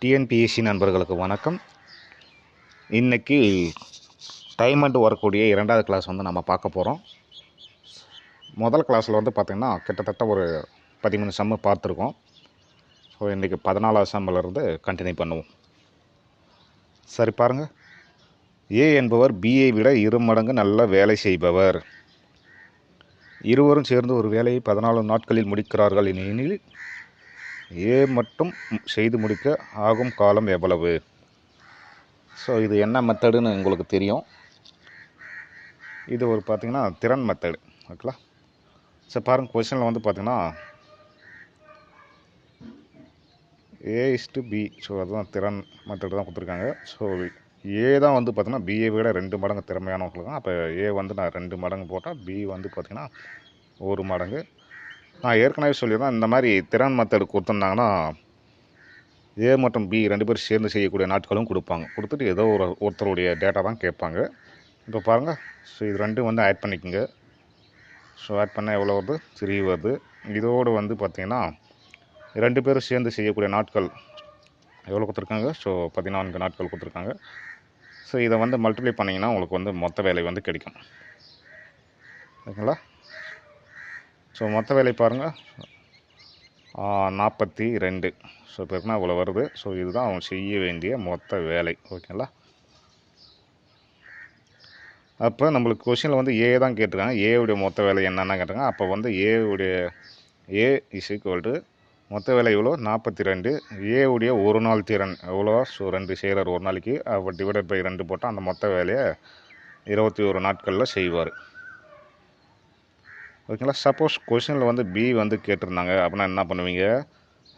TNPSC நண்பர்களுக்கு வணக்கம். இன்றைக்கி டைம் அண்ட் வரக்கூடிய 2வது கிளாஸ் வந்து நம்ம பார்க்க போகிறோம். முதல் கிளாஸில் வந்து பார்த்திங்கன்னா கிட்டத்தட்ட ஒரு 13 சம்மு பார்த்துருக்கோம். ஸோ இன்றைக்கி 14வது சம்மிலிருந்து கண்டினியூ பண்ணுவோம். சரி பாருங்கள். ஏ என்பவர் பியை விட 2 மடங்கு நல்ல வேலை செய்பவர். இருவரும் சேர்ந்து ஒரு வேலையை 14 நாட்களில் முடிக்கிறார்கள் எனில் ஏ மட்டும் செய்து முடிக்க ஆகும் காலம் எவ்வளவு? ஸோ இது என்ன மெத்தடுன்னு உங்களுக்கு தெரியும். இது ஒரு பார்த்திங்கன்னா திறன் மெத்தடு. ஓகேங்களா? ஸோ பாருங்கள், கொஷனில் வந்து பார்த்திங்கன்னா A/B. ஸோ அதுதான் திறன் மெத்தடு தான் கொடுத்துருக்காங்க. ஸோ ஏ தான் வந்து பார்த்திங்கன்னா பிஏ விட 2 மடங்கு திறமையானவங்களுக்கு தான். அப்போ ஏ வந்து நான் 2 மடங்கு போட்டால் பி வந்து பார்த்திங்கன்னா 1 மடங்கு. நான் ஏற்கனவே சொல்லியிருந்தேன், இந்த மாதிரி திறன் மெத்தடு கொடுத்துருந்தாங்கன்னா ஏ மற்றும் பி 2 பேரும் சேர்ந்து செய்யக்கூடிய நாட்களும் கொடுப்பாங்க. கொடுத்துட்டு ஏதோ ஒருத்தருடைய டேட்டா தான் கேட்பாங்க. இப்போ பாருங்கள். ஸோ இது 2 வந்து ஆட் பண்ணிக்கோங்க. ஸோ ஆட் பண்ணால் எவ்வளோ வருது? 3 வருது. இதோடு வந்து பார்த்திங்கன்னா 2 பேரும் சேர்ந்து செய்யக்கூடிய நாட்கள் எவ்வளோ கொடுத்துருக்காங்க? ஸோ 14 நாட்கள் கொடுத்துருக்காங்க. ஸோ இதை வந்து மல்டிப்ளை பண்ணிங்கன்னா உங்களுக்கு வந்து மொத்த வேலை வந்து கிடைக்கும். ஓகேங்களா? ஸோ மொத்த வேலை பாருங்கள், 42. ஸோ இப்போ இவ்வளோ வருது. ஸோ இதுதான் அவங்க செய்ய வேண்டிய மொத்த வேலை. ஓகேங்களா? அப்போ நம்மளுக்கு கொஷினில் வந்து ஏ தான் கேட்டிருக்காங்க. ஏவுடைய மொத்த வேலை என்னென்ன கேட்டிருக்காங்க. அப்போ வந்து ஏ இஸ் ஈக்குவல் டு மொத்த வேலை எவ்வளோ? 42. ஏவுடைய ஒரு நாள் திறன் எவ்வளோ? ஸோ 2 செய்கிறார் ஒரு நாளைக்கு. அப்போ டிவைடட் பை 2 போட்டால் அந்த மொத்த வேலையை 21 நாட்களில் செய்வார். ஓகேங்களா? சப்போஸ் கொஷினில் வந்து பி வந்து கேட்டிருந்தாங்க அப்படின்னா என்ன பண்ணுவீங்க?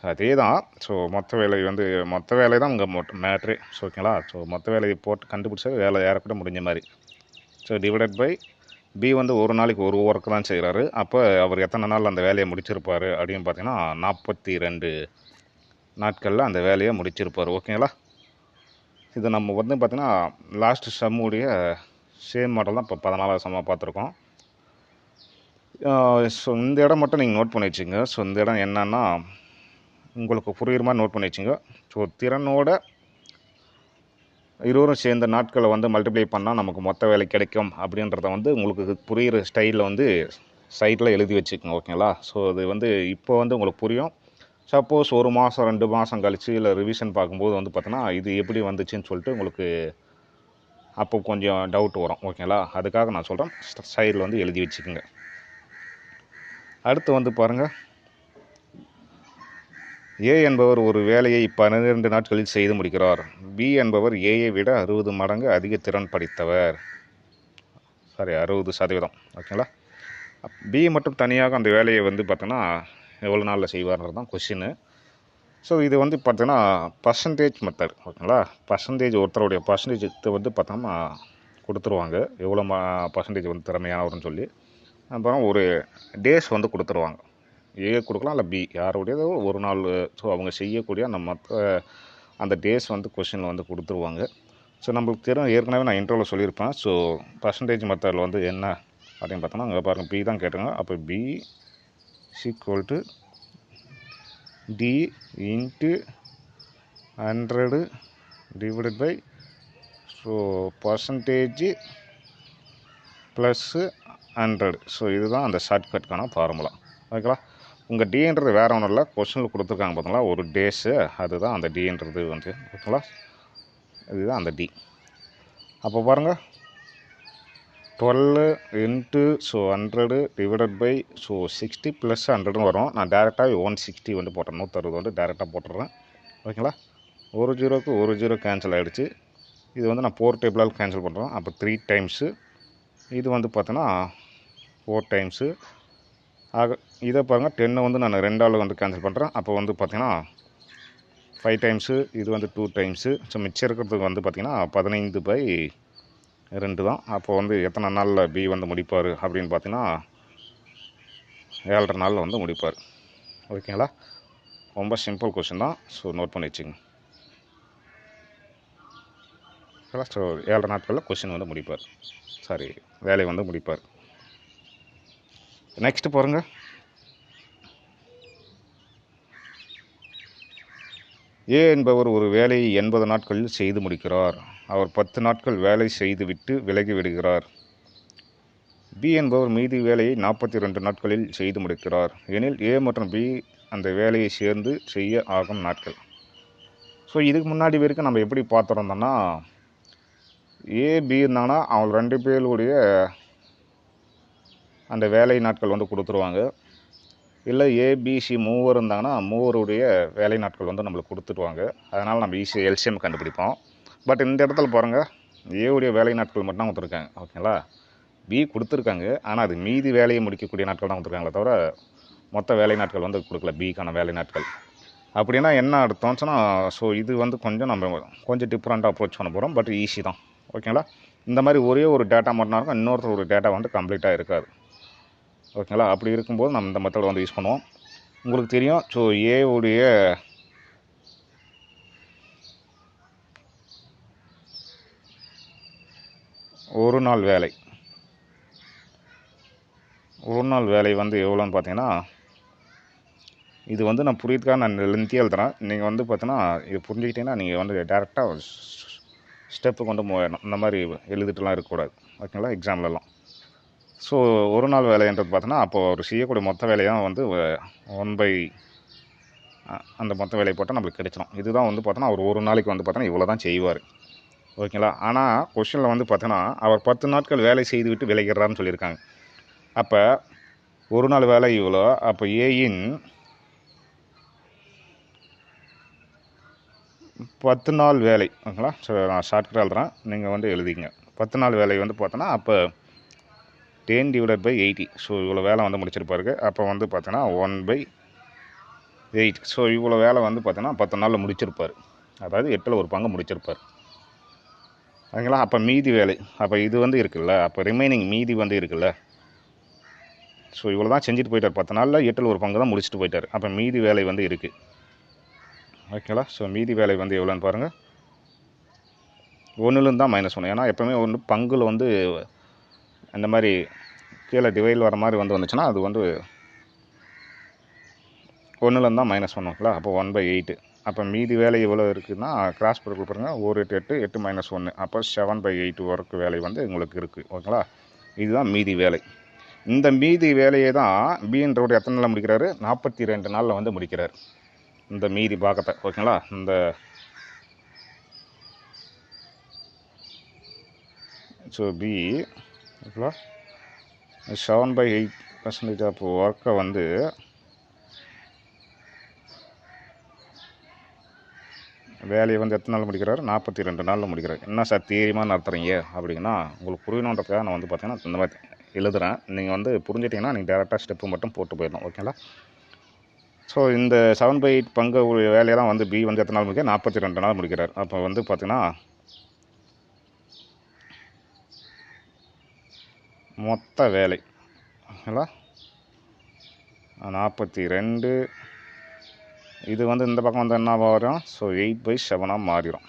அதே தான். ஸோ மொத்த வேலை தான் உங்கள் மேட்ரு. ஸோ ஓகேங்களா? ஸோ மொத்த வேலையை போட்டு கண்டுபிடிச்சா வேலை ஏறக்கூட முடிஞ்ச மாதிரி. ஸோ டிவைடட் பை பி வந்து ஒரு நாளைக்கு ஒரு ஒர்க்கு தான் செய்கிறாரு. அப்போ அவர் எத்தனை நாள் அந்த வேலையை முடிச்சிருப்பார் அப்படின்னு பார்த்தீங்கன்னா 42 நாட்களில் அந்த வேலையை முடிச்சிருப்பார். ஓகேங்களா? இது நம்ம வந்து பார்த்திங்கன்னா லாஸ்ட் சம்முடைய சேம் மாடல் தான் இப்போ 14வது சம்மாக பார்த்துருக்கோம். ஸோ இந்த இடம் மட்டும் நீங்கள் நோட் பண்ணி வச்சுங்க. ஸோ இந்த இடம் என்னன்னா உங்களுக்கு புரியுற மாதிரி நோட் பண்ணி வச்சுங்க. ஸோ திறனோட இருவரும் சேர்ந்த நாட்களை வந்து மல்டிப்ளை பண்ணால் நமக்கு மொத்த வேலை கிடைக்கும் அப்படின்றத வந்து உங்களுக்கு புரிகிற ஸ்டைலில் வந்து சைட்டில் எழுதி வச்சுக்கோங்க. ஓகேங்களா? ஸோ அது வந்து இப்போ வந்து உங்களுக்கு புரியும். சப்போஸ் 1 மாதம் 2 மாதம் கழித்து இல்லை ரிவிஷன் பார்க்கும்போது வந்து பார்த்தோன்னா இது எப்படி வந்துச்சுன்னு சொல்லிட்டு உங்களுக்கு அப்போ கொஞ்சம் டவுட் வரும். ஓகேங்களா? அதுக்காக நான் சொல்கிறேன், சைடில் வந்து எழுதி வச்சுக்கோங்க. அடுத்து வந்து பாருங்கள். ஏ என்பவர் ஒரு வேலையை 12 நாட்களில் செய்து முடிக்கிறார். பி என்பவர் ஏயை விட 60 மடங்கு அதிக திறன் படைத்தவர். 60%. ஓகேங்களா? பி மட்டும் தனியாக அந்த வேலையை வந்து பார்த்தோன்னா எவ்வளோ நாளில் செய்வார்ன்றது தான் கொஷின்னு. ஸோ இது வந்து பார்த்தோன்னா பர்சன்டேஜ் மெத்தட். ஓகேங்களா? ஒருத்தருடைய பர்சன்டேஜ் வந்து பார்த்தோம்னா கொடுத்துருவாங்க, எவ்வளோ பர்சன்டேஜ் வந்து திறமையானவர்னு சொல்லி. அப்புறம் ஒரு டேஸ் வந்து கொடுத்துருவாங்க. ஏ கொடுக்கலாம், இல்லை பி, யாருடையதோ ஒரு நாள். ஸோ அவங்க செய்யக்கூடிய அந்த டேஸ் வந்து கொஷினில் வந்து கொடுத்துருவாங்க. ஸோ நம்மளுக்கு ஏற்கனவே நான் இன்ட்ரோவில் சொல்லியிருப்பேன். ஸோ பர்சன்டேஜ் மெத்தடில் வந்து என்ன அப்படின்னு பார்த்தோன்னா அங்கே பாருங்கள், பி தான் கேட்டுங்க. அப்போ p equal to d into 100 divided by so percentage plus 100. So இதுதான் அந்த ஷார்ட்கட்கான ஃபார்முலா. ஓகேங்களா? உங்கள் டின்றது வேறு ஒன்றும் இல்லை, கொஸ்டினில் கொடுத்துருக்காங்க பார்த்தீங்களா ஒரு டேஸு, அதுதான் அந்த டின்றது வந்து. ஓகேங்களா? இதுதான் அந்த டி. அப்போ பாருங்கள், 12 into so 100 divided by so 60 plus 100 வரும். நான் டேரெக்டாக 160 வந்து போட்டேன், 160 வந்து டேரெக்டாக போட்டுடுறேன். ஓகேங்களா? ஒரு ஜீரோக்கு ஒரு ஜீரோ கேன்சல் ஆகிடுச்சு. இது வந்து நான் 4 டேபிளால் கேன்சல் பண்ணுறேன். அப்போ 3 டைம்ஸு. இது வந்து பார்த்தோன்னா 4 டைம்ஸு. ஆக இதை பாருங்கள், 10 வந்து நான் 2ஆல் வந்து கேன்சல் பண்ணுறேன். அப்போ வந்து பார்த்திங்கன்னா 5 டைம்ஸு. இது வந்து 2 டைம்ஸு. ஸோ மிச்சம் இருக்கிறதுக்கு வந்து பார்த்திங்கன்னா 15/2 தான். அப்போ வந்து எத்தனை நாளில் பி வந்து முடிப்பார் அப்படின்னு பார்த்தீங்கன்னா 7.5 நாளில் வந்து முடிப்பார். ஓகேங்களா? ரொம்ப சிம்பிள் கொஷின் தான். ஸோ நோட் பண்ணி வச்சுங்க. ஸோ 7.5 நாட்களில் கொஷின் வந்து முடிப்பார், வேலையை வந்து முடிப்பார். நெக்ஸ்ட்டு பாருங்கள். ஏ என்பவர் ஒரு வேலையை 80 நாட்களில் செய்து முடிக்கிறார். அவர் 10 நாட்கள் வேலை செய்துவிட்டு விலகி விடுகிறார். பி என்பவர் மீதி வேலையை 42 நாட்களில் செய்து முடிக்கிறார் எனில் ஏ மற்றும் பி அந்த வேலையை சேர்ந்து செய்ய ஆகும் நாட்கள். ஸோ இதுக்கு முன்னாடி வரைக்கும் நம்ம எப்படி பார்த்துருந்தோம்னா, ஏ பி இருந்தாங்கன்னா அவங்க 2 பேருடைய அந்த வேலை நாட்கள் வந்து கொடுத்துருவாங்க. இல்லை ஏபிசி மூவர் இருந்தாங்கன்னா மூவருடைய வேலை நாட்கள் வந்து நம்மளுக்கு கொடுத்துருவாங்க. அதனால் நம்ம ஈஸியாக எல்சிஎம் கண்டுபிடிப்போம். பட் இந்த இடத்துல பாருங்கள், ஏவுடைய வேலை நாட்கள் மட்டும் தான் கொடுத்துருக்காங்க. ஓகேங்களா, பி கொடுத்துருக்காங்க, ஆனால் அது மீதி வேலையை முடிக்கக்கூடிய நாட்கள் தான் கொடுத்துருக்காங்களே தவிர மொத்த வேலை நாட்கள் வந்து கொடுக்கல, பிக்கான வேலை நாட்கள். அப்படின்னா என்ன அர்த்தம்னு சொன்னால், ஸோ இது வந்து நம்ம கொஞ்சம் டிஃப்ரெண்ட்டாக அப்ரோச் பண்ண போகிறோம். பட் ஈஸி தான். ஓகேங்களா, இந்த மாதிரி ஒரே ஒரு டேட்டா மட்டும் இருக்கும், இன்னொருத்தர் ஒரு டேட்டா வந்து கம்ப்ளீட்டாக இருக்காது. ஓகேங்களா, அப்படி இருக்கும்போது நம்ம இந்த மெத்தட் வந்து யூஸ் பண்ணுவோம். உங்களுக்கு தெரியும், ஸோ ஏவுடைய ஒரு நாள் வேலை வந்து எவ்வளோன்னு பார்த்தீங்கன்னா, இது வந்து நான் புரியுதுக்காக நான் லென்த்தியாக எழுதுறேன். நீங்கள் வந்து பார்த்தீங்கன்னா இது புரிஞ்சுக்கிட்டீங்கன்னா நீங்கள் வந்து டேரெக்டாக ஸ்டெப்பு கொண்டு போயிடணும். இந்த மாதிரி எழுதிட்டுலாம் இருக்கக்கூடாது. ஓகேங்களா, எக்ஸாம்லலாம். ஸோ ஒரு நாள் வேலைன்றது பார்த்தோன்னா, அப்போது அவர் செய்யக்கூடிய மொத்த வேலையாக வந்து 1/, அந்த மொத்த வேலையை போட்டால் நம்மளுக்கு கிடைச்சிடும். இதுதான் வந்து பார்த்தோன்னா அவர் ஒரு நாளைக்கு வந்து பார்த்தோன்னா இவ்வளோ தான் செய்வார். ஓகேங்களா, ஆனால் கொஷனில் வந்து பார்த்தோன்னா அவர் 10 நாட்கள் வேலை செய்து விட்டு விளைகிறார்னு சொல்லியிருக்காங்க. அப்போ ஒரு நாள் வேலை இவ்வளோ, அப்போ ஏயின் 10 நாள் வேலை. ஓகேங்களா, ஸோ நான் ஷார்ட்கட்டாக எழுதுறேன், நீங்கள் வந்து எழுதிங்க. 10 நாள் வேலை வந்து பார்த்தோன்னா அப்போ 10/80. ஸோ இவ்வளோ வேலை வந்து முடிச்சிருப்பாருக்கு. அப்போ வந்து பார்த்தோன்னா 1/8. ஸோ இவ்வளோ வேலை வந்து பார்த்தோன்னா 10 நாளில் முடிச்சிருப்பார். அதாவது 8ல் ஒரு பங்கு முடிச்சிருப்பார். ஓகேங்களா, அப்போ மீதி வேலை, அப்போ இது வந்து இருக்குல்ல, அப்போ ரிமைனிங் மீதி வந்து இருக்குல்ல. ஸோ இவ்வளோ தான் செஞ்சுட்டு போயிட்டார். 10 நாளில் 8ல் ஒரு பங்கு தான் முடிச்சுட்டு போயிட்டார். அப்போ மீதி வேலை வந்து இருக்குது. ஓகேங்களா, ஸோ மீதி வேலை வந்து எவ்வளோன்னு பாருங்கள், 1லேருந்து தான் -1. ஏன்னா எப்போவுமே ஒன்று பங்குல வந்து இந்த மாதிரி கீழே டிவைல் வர மாதிரி வந்து வந்துச்சுன்னா அது வந்து 1லேருந்து தான் -1. ஓகேங்களா, அப்போ 1/8. அப்போ மீதி வேலை எவ்வளோ இருக்குதுன்னா கிராஸ் ப்ராடக்ட் பாருங்கள், 1 8 8 -1, அப்போ 7/8 ஒர்க் வேலை வந்து உங்களுக்கு இருக்குது. ஓகேங்களா, இதுதான் மீதி வேலை. இந்த மீதி வேலையை தான் பின்றவர் எத்தனை நாளில் முடிக்கிறாரு, 42 நாளில் வந்து முடிக்கிறார் இந்த மீதி பாகத்தை. ஓகேங்களா, இந்த ஸோ பி ஓகேங்களா 7/8% ஆஃப் ஒர்க்கை வந்து வேலையை வந்து எத்தனை நாள் முடிக்கிறாரு, 42 நாளில் முடிக்கிறார். என்ன சார் தீரியமாக நடத்துகிறீங்க அப்படின்னா, உங்களுக்கு புரியணுன்றதுக்காக நான் வந்து பார்த்தீங்கன்னா இந்த மாதிரி எழுதுகிறேன். நீங்கள் வந்து புரிஞ்சிட்டிங்கன்னா நீங்கள் டேரெக்டாக ஸ்டெப்பு மட்டும் போட்டு போயிடணும். ஓகேங்களா, ஸோ இந்த 7/8 பங்கு வேலையெல்லாம் வந்து பி வந்து எத்தனை நாள் முடிக்கிறார், 42 நாள் முடிக்கிறார். அப்போ வந்து பார்த்தீங்கன்னா மொத்த வேலை ஓகேங்களா 42. இது வந்து இந்த பக்கம் வந்து என்ன வரும், ஸோ 8/7 மாறிடும்.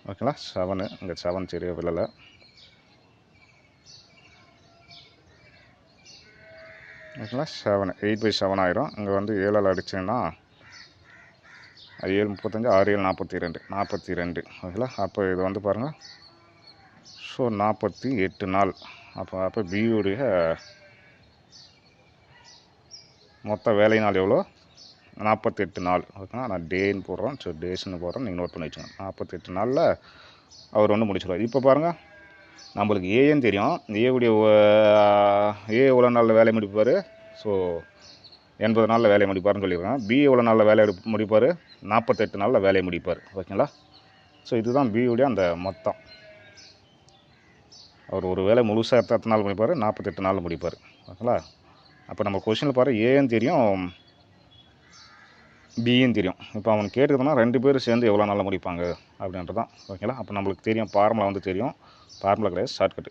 ஓகேங்களா, 7 இங்கே 7 சரியா விழலை. ஓகேங்களா, 7 8/7 ஆயிரும். இங்கே வந்து 7ஆல் அடிச்சிங்கன்னா 7 35, 6 7 42. ஓகேங்களா, அப்போ இது வந்து பாருங்கள், ஸோ 48 நாள். அப்போ பியுடைய மொத்த வேலை நாள் எவ்வளோ, 48 நாள். ஓகேங்களா, நான் டேன்னு போடுறோம், ஸோ டேஸ்ன்னு போடுறோம், நீங்கள் நோட் பண்ணி வச்சுக்கோங்க. 48 நாளில் அவர் வந்து முடிச்சிடுவார். இப்போ பாருங்கள், நம்மளுக்கு ஏன்னு தெரியும், ஏவுடைய ஏ எவ்வளோ நாளில் வேலை முடிப்பார், ஸோ 80 நாளில் வேலையை முடிப்பார்னு சொல்லியிருக்காங்க. பி எவ்வளோ நாளில் வேலையை முடிப்பார், 48 நாளில் வேலையை முடிப்பார். ஓகேங்களா, ஸோ இதுதான் பியுடைய அந்த மொத்தம். அவர் ஒரு வேலை முழுசாக எத்தனை நாள் முடிப்பார், 48 நாளில் முடிப்பார். ஓகேங்களா, அப்போ நம்ம கொஷினில் பாரு ஏன்னு தெரியும், பியும் தெரியும். இப்போ அவன் கேட்டுக்கிட்டோம்னா 2 பேரும் சேர்ந்து எவ்வளோ நாளில் முடிப்பாங்க அப்படின்றது தான். ஓகேங்களா, அப்போ நம்மளுக்கு தெரியும், ஃபார்முலா வந்து தெரியும். ஃபார்முலா கிடையாது, shortcut,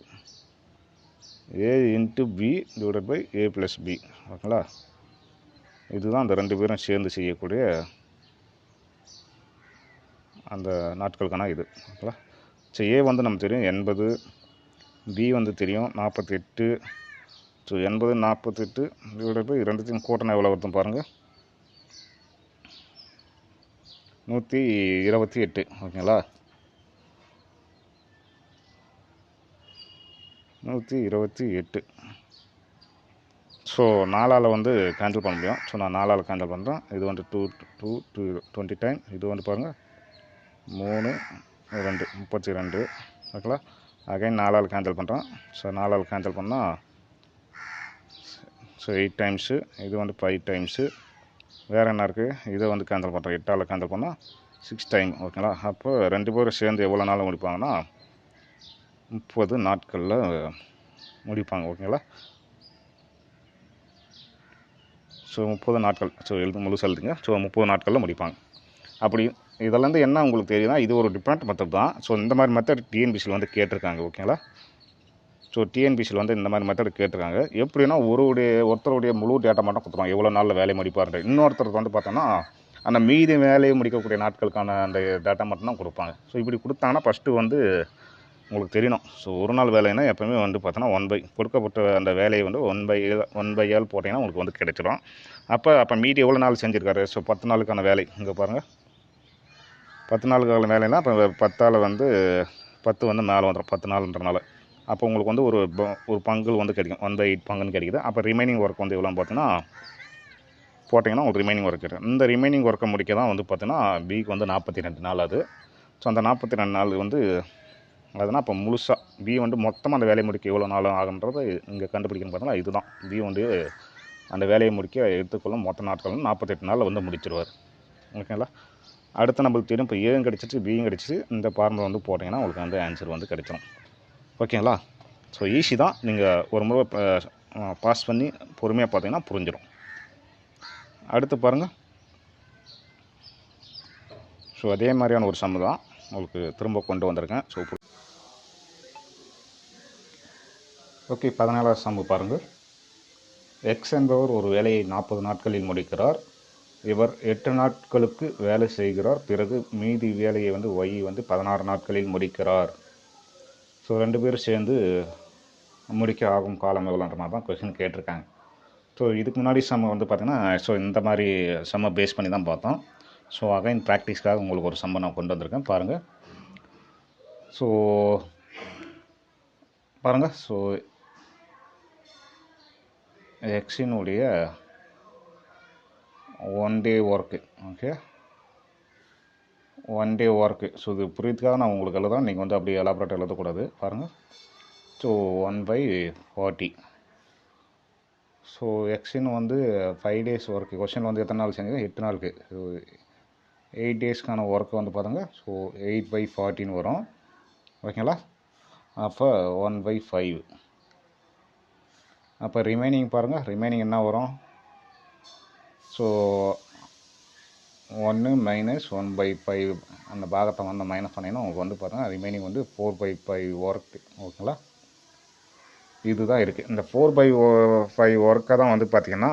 a into B divided by A plus B. ஓகேங்களா, இதுதான் அந்த 2 பேரும் சேர்ந்து செய்யக்கூடிய அந்த நாட்களுக்கான இது. ஓகேங்களா, சரி ஏ வந்து நமக்கு தெரியும் 80, பி வந்து தெரியும் 48. ஸோ 80 48 டிவைடட் பை 2த்தையும் கூட்டினா எவ்வளோ வருதுன்னு பாருங்கள், 128 ஓகேங்களா. 128. ஸோ 4ஆல் வந்து கேன்சல் பண்ண முடியும். ஸோ நான் 4ஆல் கேன்சல் பண்ணுறேன். இது வந்து 20 டைம். இது வந்து பாருங்கள் 3 2 32 ஓகேங்களா. அகைன் 4ஆல் கேன்சல் பண்ணுறேன். ஸோ 4ஆல் கேன்சல் பண்ணால் ஸோ 8 டைம்ஸு. இது வந்து 5 டைம்ஸு. வேறு என்ன இருக்குது, இதை வந்து கேன்சல் பண்ணுறேன். 8ஆல் கேன்சல் பண்ணால் 6 டைம் ஓகேங்களா. அப்போ 2 பேரும் சேர்ந்து எவ்வளோ நாள் முடிப்பாங்கன்னா 30 நாட்களில் முடிப்பாங்க ஓகேங்களா. ஸோ 30 நாட்கள். ஸோ முழுசு எழுதுங்க. ஸோ 30 நாட்களில் முடிப்பாங்க. அப்படி இதெல்லாம் என்ன உங்களுக்கு தெரியுதுன்னா, இது ஒரு டிஃப்ரெண்ட் மெத்தட் தான். ஸோ இந்த மாதிரி மெத்தட் டிஎன்பிசியில் வந்து கேட்டிருக்காங்க ஓகேங்களா. ஸோ டிஎன்பிசியில் வந்து இந்த மாதிரி மெத்தட் கேட்டிருக்காங்க. எப்படின்னா ஒருத்தருடைய முழு டேட்டா மட்டும் கொடுத்துருவாங்க, எவ்வளோ நாளில் வேலையை முடிப்பாருன்ற. இன்னொருத்தருக்கு வந்து பார்த்தோன்னா அந்த மீதி வேலையை முடிக்கக்கூடிய நாட்களுக்கான அந்த டேட்டா மட்டும்தான் கொடுப்பாங்க. ஸோ இப்படி கொடுத்தாங்கன்னா ஃபஸ்ட்டு வந்து உங்களுக்கு தெரியணும். ஸோ ஒரு நாள் வேலைன்னா எப்போவுமே வந்து பார்த்தோன்னா கொடுக்கப்பட்ட அந்த வேலையை வந்து 1/7 போட்டிங்கன்னா உங்களுக்கு வந்து கிடைச்சிடும். அப்போ மீதி எவ்வளோ நாள் செஞ்சுருக்காரு. ஸோ 10 நாளுக்கான வேலை இங்கே பாருங்கள். 10 நாளுக்கான வேலைன்னா இப்போ 10ஆல் வந்து 10 வந்து மேலே வந்துடும் 10 நாளுன்றனால. அப்போ உங்களுக்கு வந்து ஒரு பங்கு வந்து கிடைக்கும், 1/8 பங்குன்னு கிடைக்குது. அப்போ ரிமைனிங் ஒர்க் வந்து எவ்வளோன்னு பார்த்தீங்கன்னா போட்டிங்கன்னா உங்களுக்கு ரிமைனிங் ஒர்க் கிடைக்கும். இந்த ரிமைனிங் ஒர்க்கை முடிக்க தான் வந்து பார்த்தீங்கன்னா பிக்கு வந்து 42 நாள் ஆகுது. ஸோ அந்த 42 நாள் வந்து அதுனா இப்போ முழுசாக பி வந்து மொத்தமாக அந்த வேலையை முடிக்க எவ்வளோ நாள் ஆகுன்றது இங்கே கண்டுபிடிக்கணும்னு பார்த்தோன்னா இதுதான். பி வந்து அந்த வேலையை முடிக்க எடுத்துக்கொள்ளும் மொத்த நாட்களும் 48 நாளில் வந்து முடிச்சிருவார் ஓகேங்களா. அடுத்து நம்மளுக்கு தெரியும் இப்போ ஏயும் கிடச்சிச்சு பியும் கிடச்சிச்சு. இந்த ஃபார்முலா வந்து போட்டிங்கன்னா உங்களுக்கு வந்து ஆன்சர் வந்து கிடைச்சிடும் ஓகேங்களா. ஸோ ஈஸி தான். நீங்கள் ஒரு முறை பாஸ் பண்ணி பொறுமையாக பார்த்தீங்கன்னா புரிஞ்சிடும். அடுத்து பாருங்கள். ஸோ அதே மாதிரியான ஒரு சம்மு தான் உங்களுக்கு திரும்ப கொண்டு வந்திருக்கேன். ஸோ ஓகே, 17ஆவது சம்மு பாருங்கள். எக்ஸ் என்பவர் ஒரு வேலையை 40 நாட்களில் முடிக்கிறார். இவர் 8 நாட்களுக்கு வேலை செய்கிறார். பிறகு மீதி வேலையை வந்து ஒய் வந்து 16 நாட்களில் முடிக்கிறார். ஸோ 2 பேரும் சேர்ந்து முடிக்க ஆகும் காலம் எவ்வளோன்ற மாதிரி தான் கொஸ்டின் கேட்டிருக்காங்க. ஸோ இதுக்கு முன்னாடி சம்ம வந்து பார்த்திங்கன்னா ஸோ இந்த மாதிரி சம்ம பேஸ் பண்ணி தான் பார்த்தோம். ஸோ அகைன் ப்ராக்டிஸ்க்காக உங்களுக்கு ஒரு சம்ம நான் கொண்டு வந்திருக்கேன் பாருங்கள். ஸோ பாருங்கள். ஸோ எக்ஸினுடைய 1 day work okay, 1 day work. So இது புரியுதுக்காக நான் உங்களுக்கு எழுதுறேன், நீங்கள் வந்து அப்படி எலாபரேட் எழுதக்கூடாது பாருங்கள். ஸோ 1/40. ஸோ எக்ஸின் வந்து 5 டேஸ் ஒர்க்கு. கொஸ்டின் வந்து எத்தனை நாள் செஞ்சது, 8 நாளுக்கு. ஸோ 8 டேஸ்க்கான ஒர்க்கு வந்து பாருங்க. ஸோ 8/40 வரும் ஓகேங்களா. அப்போ 1/5. அப்போ ரிமைனிங் பாருங்கள், ரிமைனிங் என்ன வரும். ஸோ 1 - 1/5 அந்த பாகத்தை வந்து மைனஸ் பண்ணிங்கன்னா உங்களுக்கு வந்து பாருங்கள் ரிமைனிங் வந்து 4/5 ஒர்க்கு ஓகேங்களா. இதுதான் இருக்குது. இந்த 4/5 ஒர்க்கை தான் வந்து பார்த்திங்கன்னா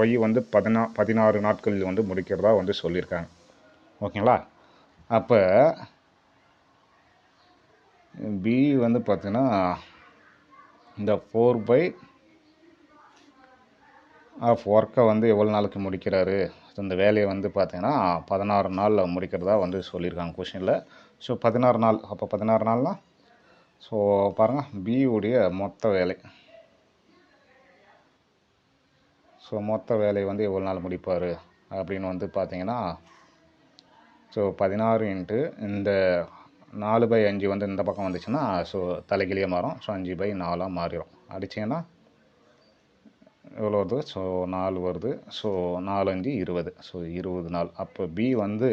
ஒய் வந்து 16 நாட்களில் வந்து முடிக்கிறதா வந்து சொல்லியிருக்காங்க ஓகேங்களா. அப்போ பி வந்து பார்த்திங்கன்னா இந்த 4/5 ஒர்க்கை வந்து எவ்வளோ நாளுக்கு முடிக்கிறாரு. இந்த வேலையை வந்து பார்த்திங்கன்னா 16 நாளில் முடிக்கிறதா வந்து சொல்லியிருக்காங்க கொஷினில். ஸோ 16 நாள். அப்போ 16 நாள்னால் ஸோ பாருங்கள் பியுடைய மொத்த வேலை. ஸோ மொத்த வேலையை வந்து எவ்வளோ நாள் முடிப்பார் அப்படின்னு வந்து பார்த்திங்கன்னா ஸோ 16 இன்ட்டு இந்த 4/5 வந்து இந்த பக்கம் வந்துச்சுன்னா ஸோ தலைகிலேயே மாறும். ஸோ 5/4 மாறிடும். அடிச்சிங்கன்னா எவ்வளோ வருது. ஸோ 4 வருது. ஸோ 4 5 20. ஸோ 20 நாள். அப்போ பி வந்து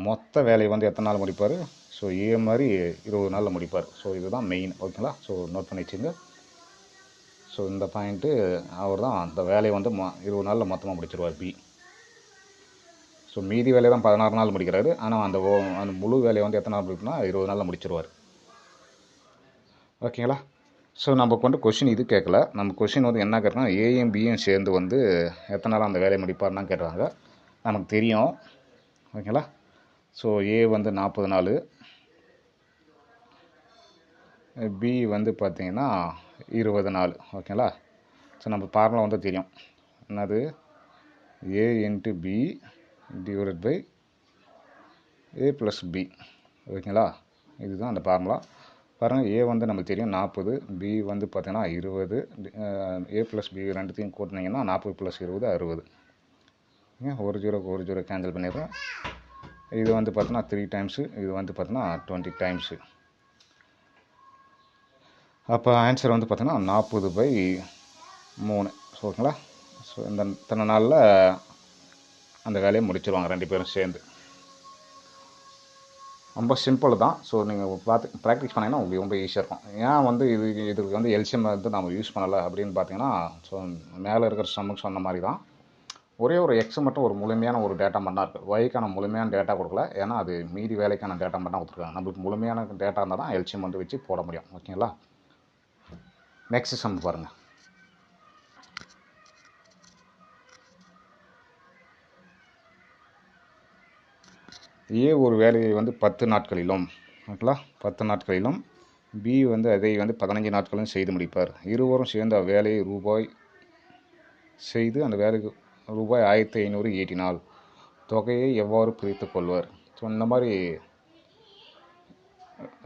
மொத்த வேலையை வந்து எத்தனை நாள் முடிப்பார். ஸோ ஏ மாதிரி 20 நாளில் முடிப்பார். ஸோ இதுதான் மெயின் ஓகேங்களா. ஸோ நோட் பண்ணி வச்சுங்க. ஸோ இந்த பாயிண்ட்டு அவர் தான் அந்த வேலையை வந்து 20 நாளில் மொத்தமாக முடிச்சிருவார் பி. ஸோ மீதி வேலையை தான் 16 நாள் முடிக்கிறாரு. ஆனால் அந்த முழு வேலையை வந்து எத்தனை நாள் முடிக்கணும்னா 20 நாளில் முடிச்சிருவார் ஓகேங்களா. ஸோ நம்ம கொண்டு கொஷின் இது கேட்கல. நம்ம கொஷின் வந்து என்ன கேட்குறோம்னா ஏயும் பியும் சேர்ந்து வந்து எத்தனை நாள் அந்த வேலையை முடிப்பார்னா கேட்குறாங்க. நமக்கு தெரியும் ஓகேங்களா. ஸோ ஏ வந்து 40 நாள், பி வந்து பார்த்திங்கன்னா 20 நாள் ஓகேங்களா. ஸோ நம்ம ஃபார்முலா வந்து தெரியும் என்னது, A into B divided by A plus B. ஓகேங்களா, இதுதான் அந்த ஃபார்முலா. பாருங்கள், ஏ வந்து நமக்கு தெரியும் 40, பி வந்து பார்த்தீங்கன்னா 20. ஏ ப்ளஸ் பி ரெண்டுத்தையும் கூட்டினீங்கன்னா 40 + 20 60. ஒரு ஜீரோக்கு ஒரு ஜீரோ கேன்சல் பண்ணிடுறேன். இது வந்து பார்த்தீங்கன்னா 3 டைம்ஸு, இது வந்து பார்த்தீங்கன்னா 20 டைம்ஸு. அப்போ ஆன்சர் வந்து பார்த்தீங்கன்னா 40/3. ஓகேங்களா. ஸோ இந்த இத்தனை நாளில் அந்த வேலையை முடிச்சிருவாங்க 2 பேரும் சேர்ந்து. ரொம்ப சிம்பிள் தான். ஸோ நீங்கள் பார்த்து ப்ராக்டிஸ் பண்ணிங்கன்னா உங்களுக்கு ரொம்ப ஈஸியாக இருக்கும். ஏன் வந்து இதுக்கு வந்து எல்சிஎம் வந்து நம்ம யூஸ் பண்ணலை அப்படின்னு பார்த்தீங்கன்னா, ஸோ மேலே இருக்கிற சம்முக்கு சொன்ன மாதிரி தான். ஒரே ஒரு எக்ஸ் மட்டும் ஒரு முழுமையான ஒரு டேட்டா மட்டும் தான் இருக்குது. ஒய்க்கான முழுமையான டேட்டா கொடுக்கல. ஏன்னா அது மீதி வேலைக்கான டேட்டா மட்டும் தான் கொடுத்துருக்காங்க. நம்மளுக்கு முழுமையான டேட்டா இருந்தால் தான் எல்சிஎம் வந்து வச்சு போட முடியும். ஓகேங்களா. நெக்ஸ்ட் சம் பாருங்கள். ஏ ஒரு வேலையை வந்து 10 நாட்களிலும், ஓகேங்களா, 10 நாட்களிலும் பி வந்து அதை வந்து 15 நாட்களிலும் செய்து முடிப்பார். இருவரும் சேர்ந்து அவ்வேலையை செய்து அந்த வேலைக்கு ரூபாய் 1500 ஈட்டினால் தொகையை எவ்வாறு பிரித்து கொள்வார்? ஸோ இந்த மாதிரி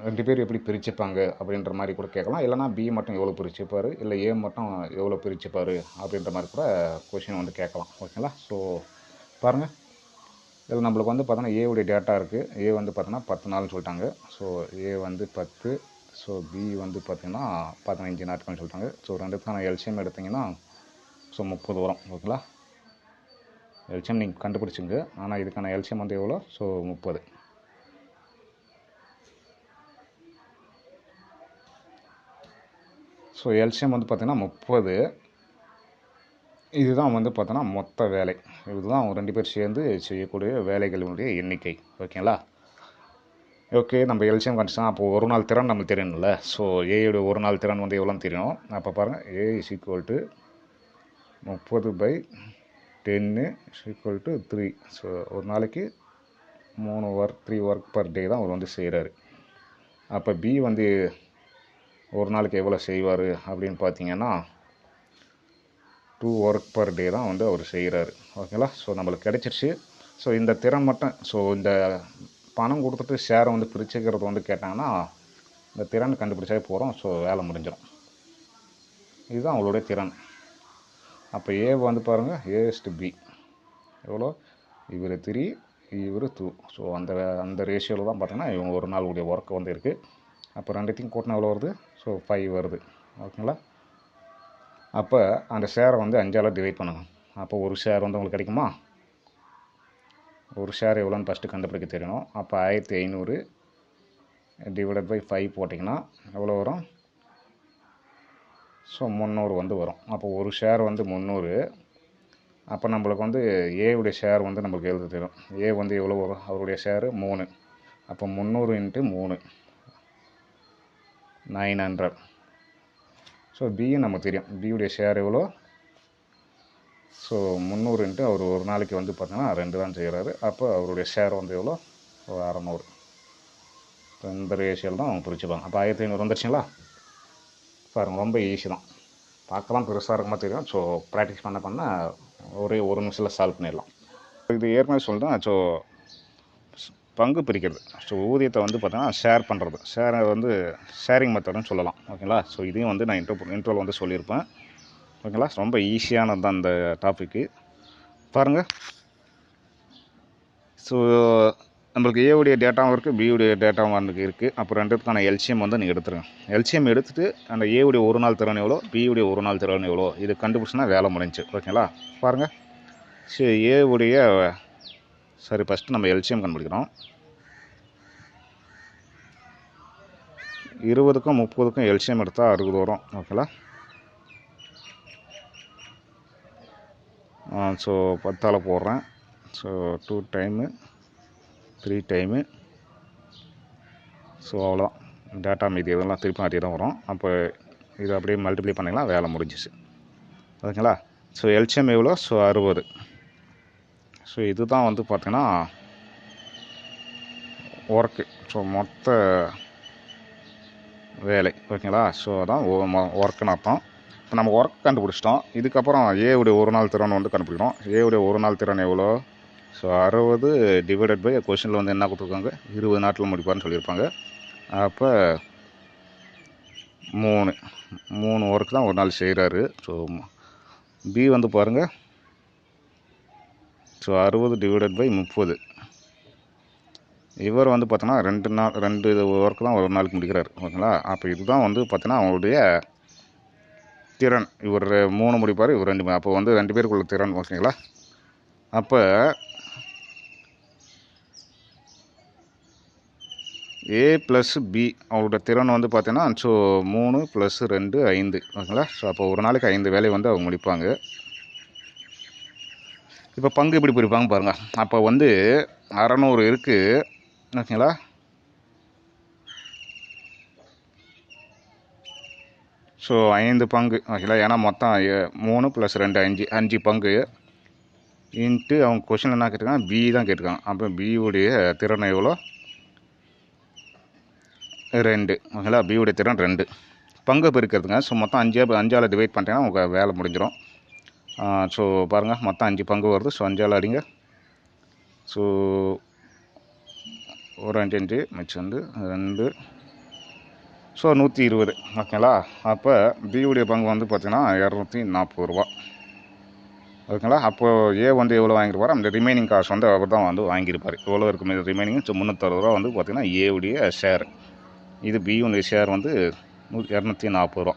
2 பேர் எப்படி பிரிச்சுப்பாங்க அப்படின்ற மாதிரி கூட கேட்கலாம். இல்லைனா பி மட்டும் எவ்வளோ பிரிச்சுப்பார், இல்லை ஏ மட்டும் எவ்வளோ பிரிச்சுப்பார் அப்படின்ற மாதிரி கூட கொஷின் வந்து கேட்கலாம். ஓகேங்களா. ஸோ பாருங்கள், இதில் நம்மளுக்கு வந்து பார்த்தோன்னா ஏவுடைய டேட்டா இருக்குது. ஏ வந்து பார்த்தோன்னா 10 நாள்னு சொல்லிட்டாங்க. ஸோ ஏ வந்து 10, ஸோ பி வந்து பார்த்திங்கன்னா 15 நாட்கள்னு சொல்லிட்டாங்க. ஸோ ரெண்டுத்துக்கான எல்சிஎம் எடுத்திங்கன்னா ஸோ 30 வரும். ஓகேங்களா. எல்சிஎம் நீங்கள் கண்டுபிடிச்சிங்க, ஆனால் இதுக்கான எல்சிஎம் வந்து எவ்வளோ? ஸோ 30. ஸோ எல்சிஎம் வந்து பார்த்திங்கன்னா 30. இதுதான் வந்து பார்த்தோன்னா மொத்த வேலை. இதுதான் அவங்க 2 பேர் சேர்ந்து செய்யக்கூடிய வேலைகளினுடைய எண்ணிக்கை. ஓகேங்களா. ஓகே, நம்ம எல்சிஎம் கண்டுச்சோம். அப்போ ஒரு நாள் திறன் நம்மளுக்கு தெரியணும்ல. ஸோ ஏயோட ஒரு நாள் திறன் வந்து எவ்வளோன்னு தெரியும். அப்போ பாருங்கள், ஏ = 30/10 = 3. ஸோ ஒரு நாளைக்கு 3 ஒர்க் பர் டே தான் அவர் வந்து செய்கிறாரு. அப்போ பி வந்து ஒரு நாளைக்கு எவ்வளோ செய்வார் அப்படின்னு பார்த்தீங்கன்னா 2 ஒர்க் பர் டே தான் வந்து அவர் செய்கிறாரு. ஓகேங்களா. ஸோ நம்மளுக்கு கிடைச்சிருச்சு. ஸோ இந்த திறன் மட்டும், ஸோ இந்த பணம் கொடுத்துட்டு ஷேரை வந்து பிரிச்சுக்கிறது வந்து கேட்டாங்கன்னா இந்த திறன் கண்டுபிடிச்சாவே போகிறோம். ஸோ வேலை முடிஞ்சிடும். இதுதான் அவங்களுடைய திறன். அப்போ ஏ வந்து பாருங்கள், A/B எவ்வளோ? இவர் 3, இவர் 2. ஸோ அந்த ரேஷியோவில் தான் பார்த்தீங்கன்னா இவங்க ஒரு நாள் உடைய ஒர்க் வந்து இருக்குது. அப்போ ரெண்டுத்தையும் கூட்டினா எவ்வளோ வருது? ஸோ 5 வருது. ஓகேங்களா. அப்போ அந்த ஷேரை வந்து 5ஆல் டிவைட் பண்ணுங்க. அப்போ ஒரு ஷேர் வந்து உங்களுக்கு கிடைக்குமா? ஒரு ஷேர் எவ்வளோன்னு ஃபஸ்ட்டு கண்டுபிடிக்க தெரியணும். அப்போ 1500 / 5 போட்டிங்கன்னா எவ்வளோ வரும்? ஸோ 300 வந்து வரும். அப்போ ஒரு ஷேர் வந்து 300. அப்போ நம்மளுக்கு வந்து ஏவுடைய ஷேர் வந்து நம்மளுக்கு எழுத தெரியும். ஏ வந்து எவ்வளோ வரும்? அவருடைய ஷேரு 3. அப்போ 300 × 3 900. ஸோ பியும் நமக்கு தெரியும். பியுடைய ஷேர் எவ்வளோ? ஸோ 300 × அவர் ஒரு நாளைக்கு வந்து பார்த்தீங்கன்னா 2 தான் செய்கிறாரு. அப்போ அவருடைய ஷேர் வந்து எவ்வளோ? 600. இந்த ரேஷியோவில் தான் அவங்க பிரிச்சுப்பாங்க. அப்போ 1500 வந்துருச்சுங்களா. பாருங்கள், ரொம்ப ஈஸி தான். பார்க்கலாம் பெருசாக இருக்குமா தெரியும். ஸோ ப்ராக்டிஸ் பண்ண ஒரே ஒரு நிமிஷத்தில் சால்வ் பண்ணிடலாம். இது ஏற்கனவே சொல்லிட்டேன். ஸோ பங்கு பிரிக்கிறது, ஸோ ஊதியத்தை வந்து பார்த்தீங்கன்னா ஷேர் பண்ணுறது, ஷேரை வந்து ஷேரிங் மெத்தட்னு சொல்லலாம். ஓகேங்களா. ஸோ இதையும் வந்து நான் இன்ட்ரோவில் வந்து சொல்லியிருப்பேன். ஓகேங்களா. ரொம்ப ஈஸியானது தான் இந்த டாப்பிக்கு. பாருங்கள், ஸோ நம்மளுக்கு ஏவுடைய டேட்டாவும் இருக்குது, பியுடைய டேட்டாவும் வந்து இருக்குது. அப்போ ரெண்டுத்துக்கான எல்சிஎம் வந்து நீங்கள் எடுத்துருங்க. எல்சிஎம் எடுத்துகிட்டு அந்த ஏவுடைய ஒரு நாள் திறன் எவ்வளோ, பியுடைய ஒரு நாள் திறன் எவ்வளோ, இது கண்டுபிடிச்சினா வேலை முடிஞ்சு. ஓகேங்களா. பாருங்கள், சரி ஏவுடைய சரி ஃபஸ்ட்டு நம்ம எல்சிஎம் கண்டுபிடிக்கிறோம். 20க்கும் 30க்கும் எல்சிஎம் எடுத்தால் 60 வரும். ஓகேங்களா. ஸோ 10ஆல் போடுறேன். So 2 time 3 time. ஸோ அவ்வளோதான். டேட்டா மீதி இதெல்லாம் திருப்பி அதே தான் வரும். அப்போ இதை அப்படியே மல்டிப்ளை பண்ணிங்கன்னா வேலை முடிஞ்சிச்சு. ஓகேங்களா. ஸோ எல்சிஎம் எவ்வளோ? ஸோ 60. ஸோ இது தான் வந்து பார்த்தீங்கன்னா ஒர்க்கு, ஸோ மொத்த வேலை. ஓகேங்களா. ஸோ அதான் ஒர்க்குன்னு அர்த்தம். இப்போ நம்ம ஒர்க் கண்டுபிடிச்சிட்டோம். இதுக்கப்புறம் ஏவுடைய ஒரு நாள் திறன் வந்து கண்டுபிடிக்கிறோம். ஏவுடைய ஒரு நாள் திறன் எவ்வளோ? ஸோ 60 டிவைடட் பை கொஷனில் வந்து என்ன கொடுத்துருக்காங்க 20 நாட்டில் முடிப்பார்னு சொல்லியிருப்பாங்க. அப்போ 3 ஒர்க் தான் ஒரு நாள் செய்கிறாரு. ஸோ பி வந்து பாருங்கள், ஸோ 60 டிவைடட் பை 30. இவர் வந்து பார்த்தோன்னா 2 ஒர்க் தான் ஒரு நாளைக்கு முடிக்கிறார். ஓகேங்களா? அப்போ இதுதான் வந்து பார்த்தோன்னா அவங்களுடைய திறன். இவர் 3 முடிப்பார், இவர் 2. அப்போ வந்து 2 பேருக்குள்ள திறன். ஓகேங்களா? அப்போ ஏ ப்ளஸ் பி அவங்களோட திறன் வந்து பார்த்தீங்கன்னா ஸோ 3 + 2 5. ஓகேங்களா? ஸோ அப்போ ஒரு நாளைக்கு 5 வேலையை வந்து அவங்க முடிப்பாங்க. இப்போ பங்கு எப்படி பிரிப்பாங்க பாருங்கள். அப்போ வந்து 600 இருக்குது. ஓகேங்களா? ஸோ 5 பங்கு. ஓகேங்களா? ஏன்னா மொத்தம் 3 + 2 5 பங்கு இன்ட்டு அவங்க கொஷின் என்ன கேட்டிருக்காங்க, பி தான் கேட்டிருக்காங்க. அப்போ பியுடைய திறன் எவ்வளோ, 2. ஓகேங்களா? பியுடைய திறன் 2. பங்கு பெருக்கிறதுங்க. ஸோ மொத்தம் 5ஆல் டிவைட் பண்ணிட்டீங்கன்னா உங்கள் வேலை முடிஞ்சிடும். ஸோ பாருங்கள், மொத்தம் 5 பங்கு வருது. ஸோ 5ஆல் அடிங்க. ஸோ ஒரு 5 மிச்சம் வந்து 2. ஸோ 120. ஓகேங்களா? அப்போ பியுடைய பங்கு வந்து பார்த்திங்கன்னா 240 ரூபா. ஓகேங்களா? அப்போது ஏ வந்து எவ்வளோ வாங்கியிருப்பார், அந்த ரிமைனிங் காசு வந்து அவர் தான் வந்து வாங்கியிருப்பார். எவ்வளோ இருக்கும் இது ரிமைனிங்? ஸோ 360 ரூபா வந்து பார்த்திங்கன்னா ஏவுடைய ஷேர். இது பியுடைய ஷேர் வந்து 240 ரூபா.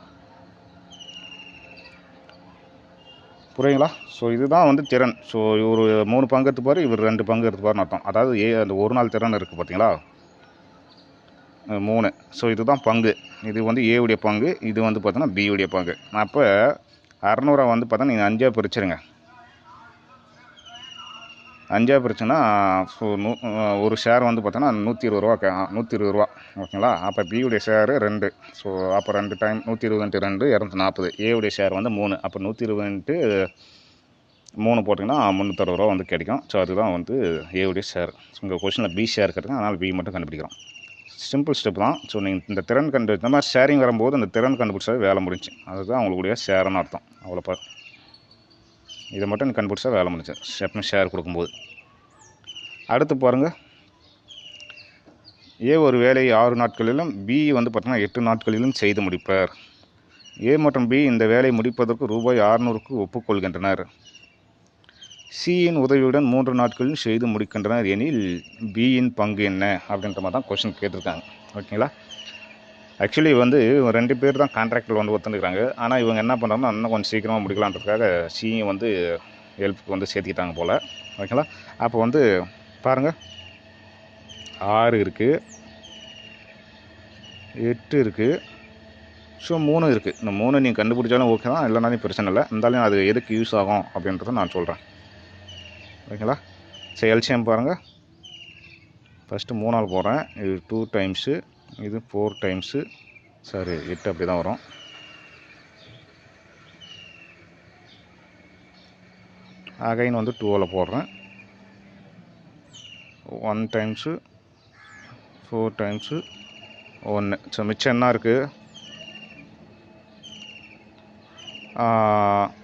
புரியுங்களா? ஸோ இதுதான் வந்து திறன். ஸோ இவர் 3 பங்கு எடுத்துப்பார், இவர் 2 பங்கு எடுத்துப்பார்னு அர்த்தம். அதாவது அந்த ஒரு நாள் திறன் இருக்குது பார்த்தீங்களா, 3. ஸோ இதுதான் பங்கு. இது வந்து ஏவுடைய பங்கு, இது வந்து பார்த்தீங்கன்னா பியுடைய பங்கு. அப்போ 600 வந்து பார்த்தா நீங்கள் 5ஆக பிரிச்சுருங்க. 5ஆக பிரிச்சுன்னா ஸோ ஒரு ஷேர் வந்து பார்த்தோன்னா 120 ரூபா. ஓகேங்களா? அப்போ பியுடைய ஷேரு 2. ஸோ அப்போ 2 டைம் 120 × 2 240. ஏவுடைய ஷேர் வந்து 3. அப்போ 120 × 3 போட்டிங்கன்னா 360 ரூபா வந்து கிடைக்கும். ஸோ அதுதான் வந்து ஏவுடைய ஷேர். உங்கள் கொஷனில் பி ஷேர் கிடைக்கும், அதனால் பி மட்டும் கண்டுபிடிக்கிறோம். சிம்பிள் ஸ்டெப் தான். ஸோ நீங்கள் இந்த திறன் இந்த மாதிரி ஷேரிங் வரும்போது அந்த திறன் கண்டுபிடிச்சா வேலை முடிஞ்சு. அதுதான் அவங்களுடைய ஷேர்னு அர்த்தம். அவ்வளோப்பா, இதை மட்டும் நீ கண்டுபிடிச்சா வேலை முடிஞ்சு எப்பவுமே ஷேர் கொடுக்கும்போது. அடுத்து பாருங்கள், ஏ ஒரு வேலையை 6 நாட்களிலும் பி வந்து பார்த்தீங்கன்னா 8 நாட்களிலும் செய்து முடிப்பார். ஏ மற்றும் பி இந்த வேலையை முடிப்பதற்கு ரூபாய் 600க்கு ஒப்புக்கொள்கின்றனர். சியின் உதவியுடன் 3 நாட்களில் செய்து முடிக்கின்றனர் எனில் பியின் பங்கு என்ன அப்படின்ற மாதிரி தான் கொஸ்டின் கேட்டிருக்காங்க. ஓகேங்களா? ஆக்சுவலி வந்து 2 பேர் தான் கான்ட்ராக்டில் வந்து ஒத்துந்துக்கிறாங்க. ஆனால் இவங்க என்ன பண்ணுறாங்கன்னா இன்னும் கொஞ்சம் சீக்கிரமாக முடிக்கலான்றதுக்காக சியும் வந்து ஹெல்ப்புக்கு வந்து சேர்த்துக்கிட்டாங்க போல். ஓகேங்களா? அப்போ வந்து பாருங்கள், 6 இருக்குது, 8 இருக்குது, ஸோ 3 இருக்குது. இந்த 3 நீங்கள் கண்டுபிடிச்சாலும் ஓகே தான், இல்லைனாலும் பிரச்சனை இல்லை. இருந்தாலும் அது எதுக்கு யூஸ் ஆகும் அப்படின்றத நான் சொல்கிறேன். ஓகேங்களா? சரி, எல்சிஎம் பாருங்கள். ஃபஸ்ட்டு 3ஆல் போடுறேன். இது 2 டைம்ஸு, இது 4 டைம்ஸு, சாரி 8 அப்படி தான் வரும். அகைன் வந்து 2ஆல் போடுறேன். 1 டைம்ஸு, 4 டைம்ஸு, 1. ஸோ மிச்சம் என்ன இருக்குது,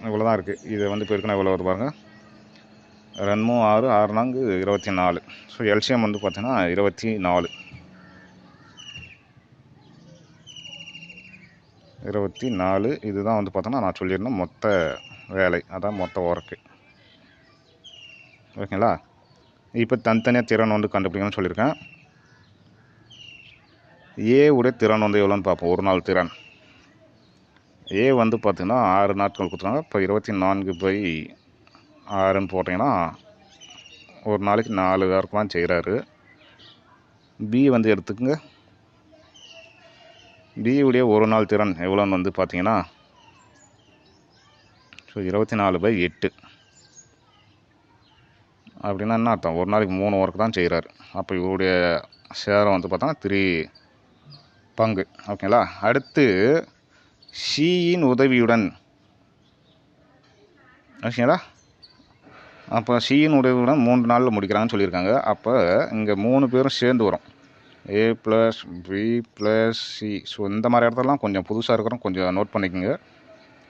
இவ்வளோ தான் இருக்குது. இதை வந்து பெருக்கினா இவ்வளோ வருது பாருங்கள். 2 6 6 4 24. ஸோ எல்சிஎம் வந்து பார்த்தீங்கன்னா 24. இதுதான் வந்து பார்த்தோன்னா நான் சொல்லியிருந்தேன் மொத்த வேலை, அதான் மொத்த ஒர்க்கு. ஓகேங்களா? இப்போ தனித்தனியாக திறன் வந்து கண்டுபிடிக்கணும்னு சொல்லியிருக்கேன். ஏ உடைய திறன் வந்து எவ்வளோன்னு பார்ப்போம். ஒரு நாள் திறன் ஏ வந்து பார்த்திங்கன்னா 6 நாட்கள் கொடுத்துருவாங்க. இப்போ 24/6ன்னு போட்டிங்கன்னா ஒரு நாளைக்கு 4 ஒர்க்லாம் செய்கிறாரு. பி வந்து எடுத்துக்கோங்க. பியுடைய ஒரு நாள் திறன் எவ்வளோன்னு வந்து பார்த்தீங்கன்னா ஸோ 24/8. அப்படின்னா என்ன அர்த்தம், ஒரு நாளைக்கு 3 ஒர்க் தான் செய்கிறாரு. அப்போ இவருடைய ஷேரை வந்து பார்த்தோன்னா 3 பங்கு. ஓகேங்களா? அடுத்து சியின் உதவியுடன், ஓகேங்களா? அப்போ சியின் உதவியுடன் 3 நாளில் முடிக்கிறாங்கன்னு சொல்லியிருக்காங்க. அப்போ இங்கே 3 பேரும் சேர்ந்து வரும், A plus B plus C. So இந்த மாதிரி இடத்துலலாம் கொஞ்சம் புதுசாக இருக்கிறோம், கொஞ்சம் நோட் பண்ணிக்கோங்க.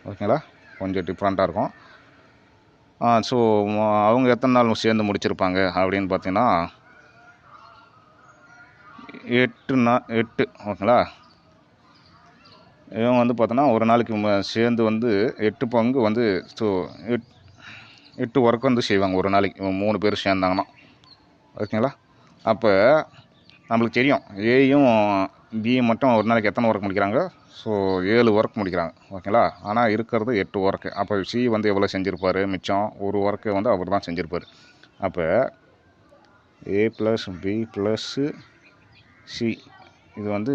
ஓகேங்களா? கொஞ்சம் டிஃப்ரெண்ட்டாக இருக்கும். ஸோ அவங்க எத்தனை நாள் சேர்ந்து முடிச்சிருப்பாங்க அப்படின்னு பார்த்தீங்கன்னா 8 ஓகேங்களா. இவங்க வந்து பார்த்தோன்னா ஒரு நாளைக்கு சேர்ந்து வந்து 8 பங்கு வந்து ஸோ 8 ஒர்க் வந்து செய்வாங்க ஒரு நாளைக்கு. இவங்க 3 பேர் சேர்ந்தாங்கன்னா ஓகேங்களா. அப்போ நம்மளுக்கு தெரியும் ஏயும் பியும் மட்டும் ஒரு நாளைக்கு எத்தனை ஒர்க் முடிக்கிறாங்க. ஸோ 7 ஒர்க் முடிக்கிறாங்க ஓகேங்களா. ஆனால் இருக்கிறது 8 ஒர்க்கு. அப்போ சி வந்து எவ்வளோ செஞ்சுருப்பார், மிச்சம் ஒரு ஒர்க்கு வந்து அவர் தான் செஞ்சுருப்பார். அப்போ ஏ ப்ளஸ் பி ப்ளஸ்ஸு சி இது வந்து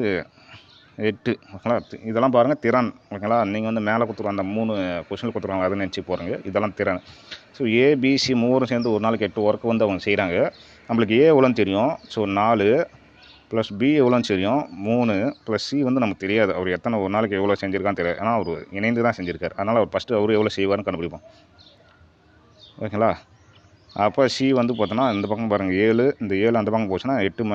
8 ஓகேங்களா. இதெல்லாம் பாருங்கள் திறன் ஓகேங்களா. நீங்கள் வந்து மேலே கொடுத்துருவாங்க அந்த 3 கொஷினில் கொடுத்துருவாங்க அதை நினச்சி போகிறீங்க. இதெல்லாம் திறன். ஸோ ஏபிசி 3 சேர்ந்து ஒரு நாளைக்கு 8 ஒர்க்கு வந்து அவங்க செய்கிறாங்க. நம்மளுக்கு ஏ எவ்வளோன்னு தெரியும். ஸோ 4 ப்ளஸ் பி எவ்வளோன்னு தெரியும் 3 ப்ளஸ் சி வந்து நமக்கு தெரியாது. அவர் எத்தனை ஒரு நாளைக்கு எவ்வளோ செஞ்சுருக்கான்னு தெரியாது. ஏன்னா அவர் இணைந்து தான் செஞ்சுருக்கார். அதனால் அவர் ஃபஸ்ட்டு அவர் எவ்வளோ செய்வார்னு கண்டுபிடிப்போம் ஓகேங்களா. அப்போ சி வந்து பார்த்தோன்னா இந்த பக்கம் பாருங்கள் 7, இந்த 7 அந்த பக்கம் போச்சுன்னா 8 -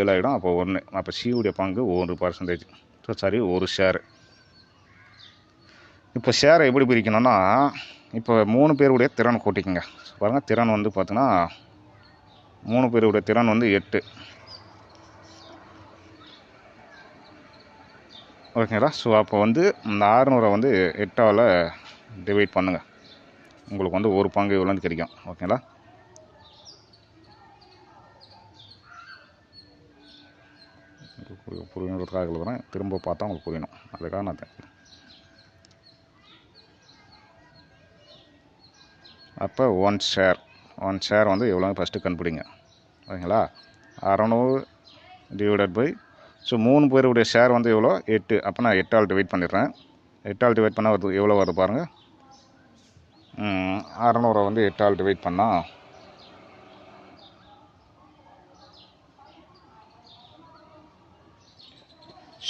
7 ஆகிடும். அப்போ 1. அப்போ சியுடைய பங்கு 1%. So sorry 1 share. இப்போ ஷேரை எப்படி பிரிக்கணும்னா இப்போ 3 பேருடைய திறன் கூட்டிக்குங்க. பாருங்கள் திறன் வந்து பார்த்தோன்னா 3 பேருடைய திறன் வந்து 8 ஓகேங்களா. ஸோ அப்போ வந்து இந்த 600 வந்து 8ஆல் டிவைட் பண்ணுங்கள். உங்களுக்கு வந்து ஒரு பங்கு எவ்வளோன்னு கிடைக்கும் ஓகேங்களா. புரியணுன்றதுக்காக எழுதுறேன். திரும்ப பார்த்தா உங்களுக்கு புரியணும். அதுக்காக நான் அப்போ 1 ஷேர் வந்து எவ்வளோ ஃபஸ்ட்டு கண்டுபிடிங்க ஓகேங்களா. 600 டிவைடட் பை ஸோ 3 பேருடைய ஷேர் வந்து எவ்வளோ 8. அப்போ நான் 8ஆல் டிவைட் பண்ணிடுறேன். 8ஆல் டிவைட் பண்ணால் வருது எவ்வளோ வருது பாருங்கள். 600 வந்து 8ஆல் டிவைட் பண்ணால்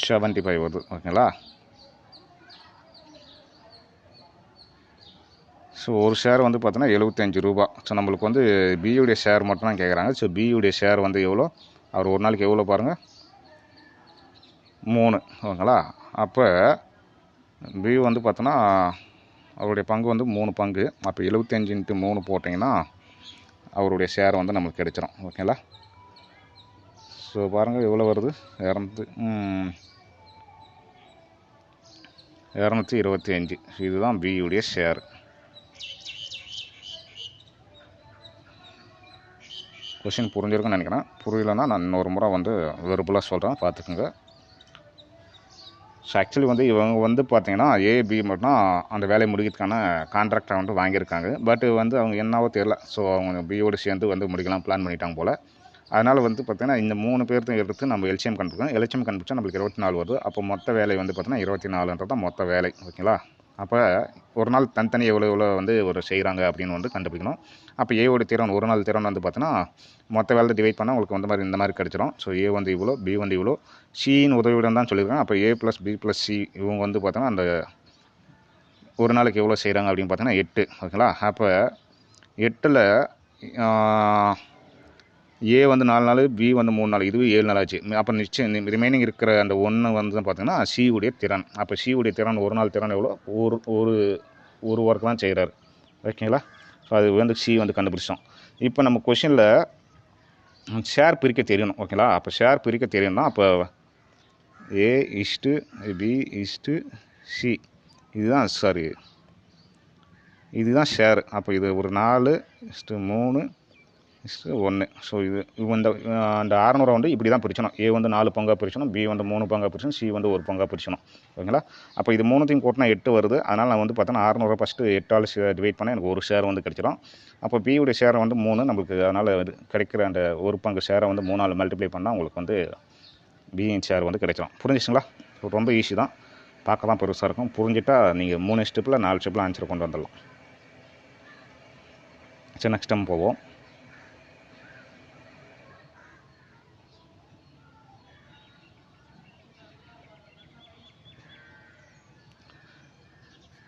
75 வருது ஓகேங்களா. ஸோ ஒரு ஷேர் வந்து பார்த்தோன்னா 75 ரூபா. ஸோ நம்மளுக்கு வந்து பியுடைய ஷேர் மட்டும் தான் கேட்குறாங்க. ஸோ பியுடைய ஷேர் வந்து எவ்வளோ, அவர் ஒரு நாளைக்கு எவ்வளோ பாருங்கள் 3 ஓகேங்களா. அப்போ பி வந்து பார்த்தோன்னா அவருடைய பங்கு வந்து 3 பங்கு. அப்போ 75 × 3 போட்டிங்கன்னா அவருடைய ஷேர் வந்து நம்மளுக்கு கிடைச்சிரும் ஓகேங்களா. ஸோ பாருங்கள் எவ்வளோ வருது 225. இதுதான் பியுடைய ஷேர். கொஷின் புரிஞ்சிருக்குன்னு நினைக்கிறேன். புரியலன்னா நான் இன்னொரு முறை வந்து வெறுப்பலாக சொல்கிறேன், பார்த்துக்குங்க. ஸோ ஆக்சுவலி வந்து இவங்க வந்து பார்த்தீங்கன்னா ஏபி மட்டும் அந்த வேலையை முடிக்கிறதுக்கான கான்ட்ராக்டை வந்து வாங்கியிருக்காங்க. பட் வந்து அவங்க என்னவோ தெரியல. ஸோ அவங்க பியோடு சேர்ந்து வந்து முடிக்கலாம் பிளான் பண்ணிட்டாங்க போல். அதனால் வந்து பார்த்திங்கன்னா இந்த 3 பேர்த்தையும் எடுத்து நம்ம எல்சிஎம் கண்டுபிடிக்கணும். எல்சிஎம் கண்டுபிடிச்சா நம்மளுக்கு 24 வருது. அப்போ மொத்த வேலை வந்து பார்த்திங்கன்னா 24ன்றது தான் மொத்த வேலை ஓகேங்களா. அப்போ ஒரு நாள் தனித்தனி எவ்வளோ வந்து ஒரு செய்கிறாங்க அப்படின்னு வந்து கண்டுபிடிக்கணும். அப்போ ஏவோட திறன் ஒரு நாள் திறன் வந்து பார்த்தீங்கன்னா மொத்த வேலை டிவைட் பண்ணால் உங்களுக்கு வந்து மாதிரி இந்த மாதிரி கிடச்சிரும். ஸோ ஏ வந்து இவ்வளோ, பி வந்து இவ்வளோ, சியின் உதவியுடன் தான் சொல்லியிருக்காங்க. அப்போ ஏ ப்ளஸ் பி ப்ளஸ் சி இவங்க வந்து பார்த்தோன்னா அந்த ஒரு நாளைக்கு எவ்வளோ செய்கிறாங்க அப்படின்னு பார்த்தீங்கன்னா 8 ஓகேங்களா. அப்போ 8ல் ஏ வந்து 4 நாள், பி வந்து 3 நாள், இதுவே 7 நாள் ஆச்சு. அப்போ நிச்சயம் ரிமைனிங் இருக்கிற அந்த 1 வந்து பார்த்தீங்கன்னா சியுடைய திறன். அப்போ சியுடைய திறன் ஒரு நாள் திறன் எவ்வளோ, ஒரு ஒர்க் தான் செய்கிறாரு ஓகேங்களா. ஸோ அது வந்து சி வந்து கண்டுபிடிச்சோம். இப்போ நம்ம கொஷினில் ஷேர் பிரிக்க தெரியணும் ஓகேங்களா. அப்போ ஷேர் பிரிக்க தெரியணும்னா அப்போ A/B/C இதுதான் ஷேர். அப்போ இது ஒரு 4:3:1. ஸோ இது அந்த 600 வந்து இப்படி தான் பிரிச்சணும். ஏ வந்து 4 பங்காக பிரிச்சணும், பி வந்து 3 பங்காக பிரிச்சணும், சி வந்து 1 பங்காக பிரிச்சணும் ஓகேங்களா. அப்போ இது 3த்தையும் கூட்டினா 8 வருது. அதனால் நான் வந்து பார்த்தோன்னா 600 ஃபஸ்ட்டு 8ஆல் டிவைட் பண்ணால் எனக்கு ஒரு ஷேர் வந்து கிடச்சிடும். அப்போ பியுடைய ஷேரை வந்து 3 நம்மளுக்கு. அதனால் கிடைக்கிற அந்த ஒரு பங்கு ஷேரை வந்து 3ஆல் மல்டிப்ளை பண்ணால் உங்களுக்கு வந்து பியின் ஷேர் வந்து கிடைச்சிடும். புரிஞ்சிச்சுங்களா. ரொம்ப ஈஸி தான், பார்க்க தான் பெருசாக இருக்கும். புரிஞ்சிட்டா நீங்கள் 3 ஸ்டெப்பில் 4 ஸ்டெப்பில் ஆன்சர் கொண்டு வந்துடலாம். சரி நெக்ஸ்ட் டைம் போவோம்.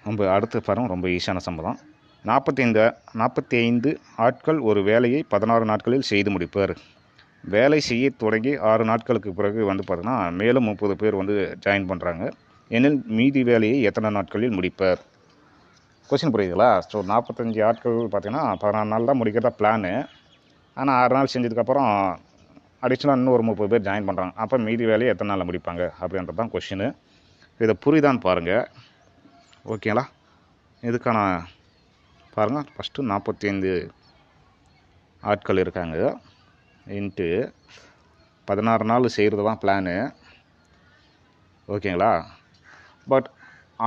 நம்ம அடுத்து பாருங்கள் ரொம்ப ஈஸியான சம்பளம். 45 ஆட்கள் ஒரு வேலையை 16 நாட்களில் செய்து முடிப்பார். வேலை செய்ய தொடங்கி 6 நாட்களுக்கு பிறகு வந்து பார்த்தீங்கன்னா மேலும் 30 பேர் வந்து ஜாயின் பண்ணுறாங்க. எனில் மீதி வேலையை எத்தனை நாட்களில் முடிப்பார்? கொஷின் புரியுதுங்களா? ஸோ 45 ஆட்கள் பார்த்தீங்கன்னா 16 நாள் தான் முடிக்கிறதா பிளானு. ஆனால் 6 நாள் செஞ்சதுக்கப்புறம் அடிஷ்னலாக இன்னும் ஒரு 30 பேர் ஜாயின் பண்ணுறாங்க. அப்போ மீதி வேலையை எத்தனை நாளில் முடிப்பாங்க அப்படின்றது தான் கொஷினு. இதை புரியுதான்னு பாருங்கள். ஓகேங்களா? இதுக்கான பாருங்கள், ஃபஸ்ட்டு 45 ஆட்கள் இருக்காங்க இன்ட்டு 16 நாள் செய்கிறது தான் பிளானு. ஓகேங்களா? பட்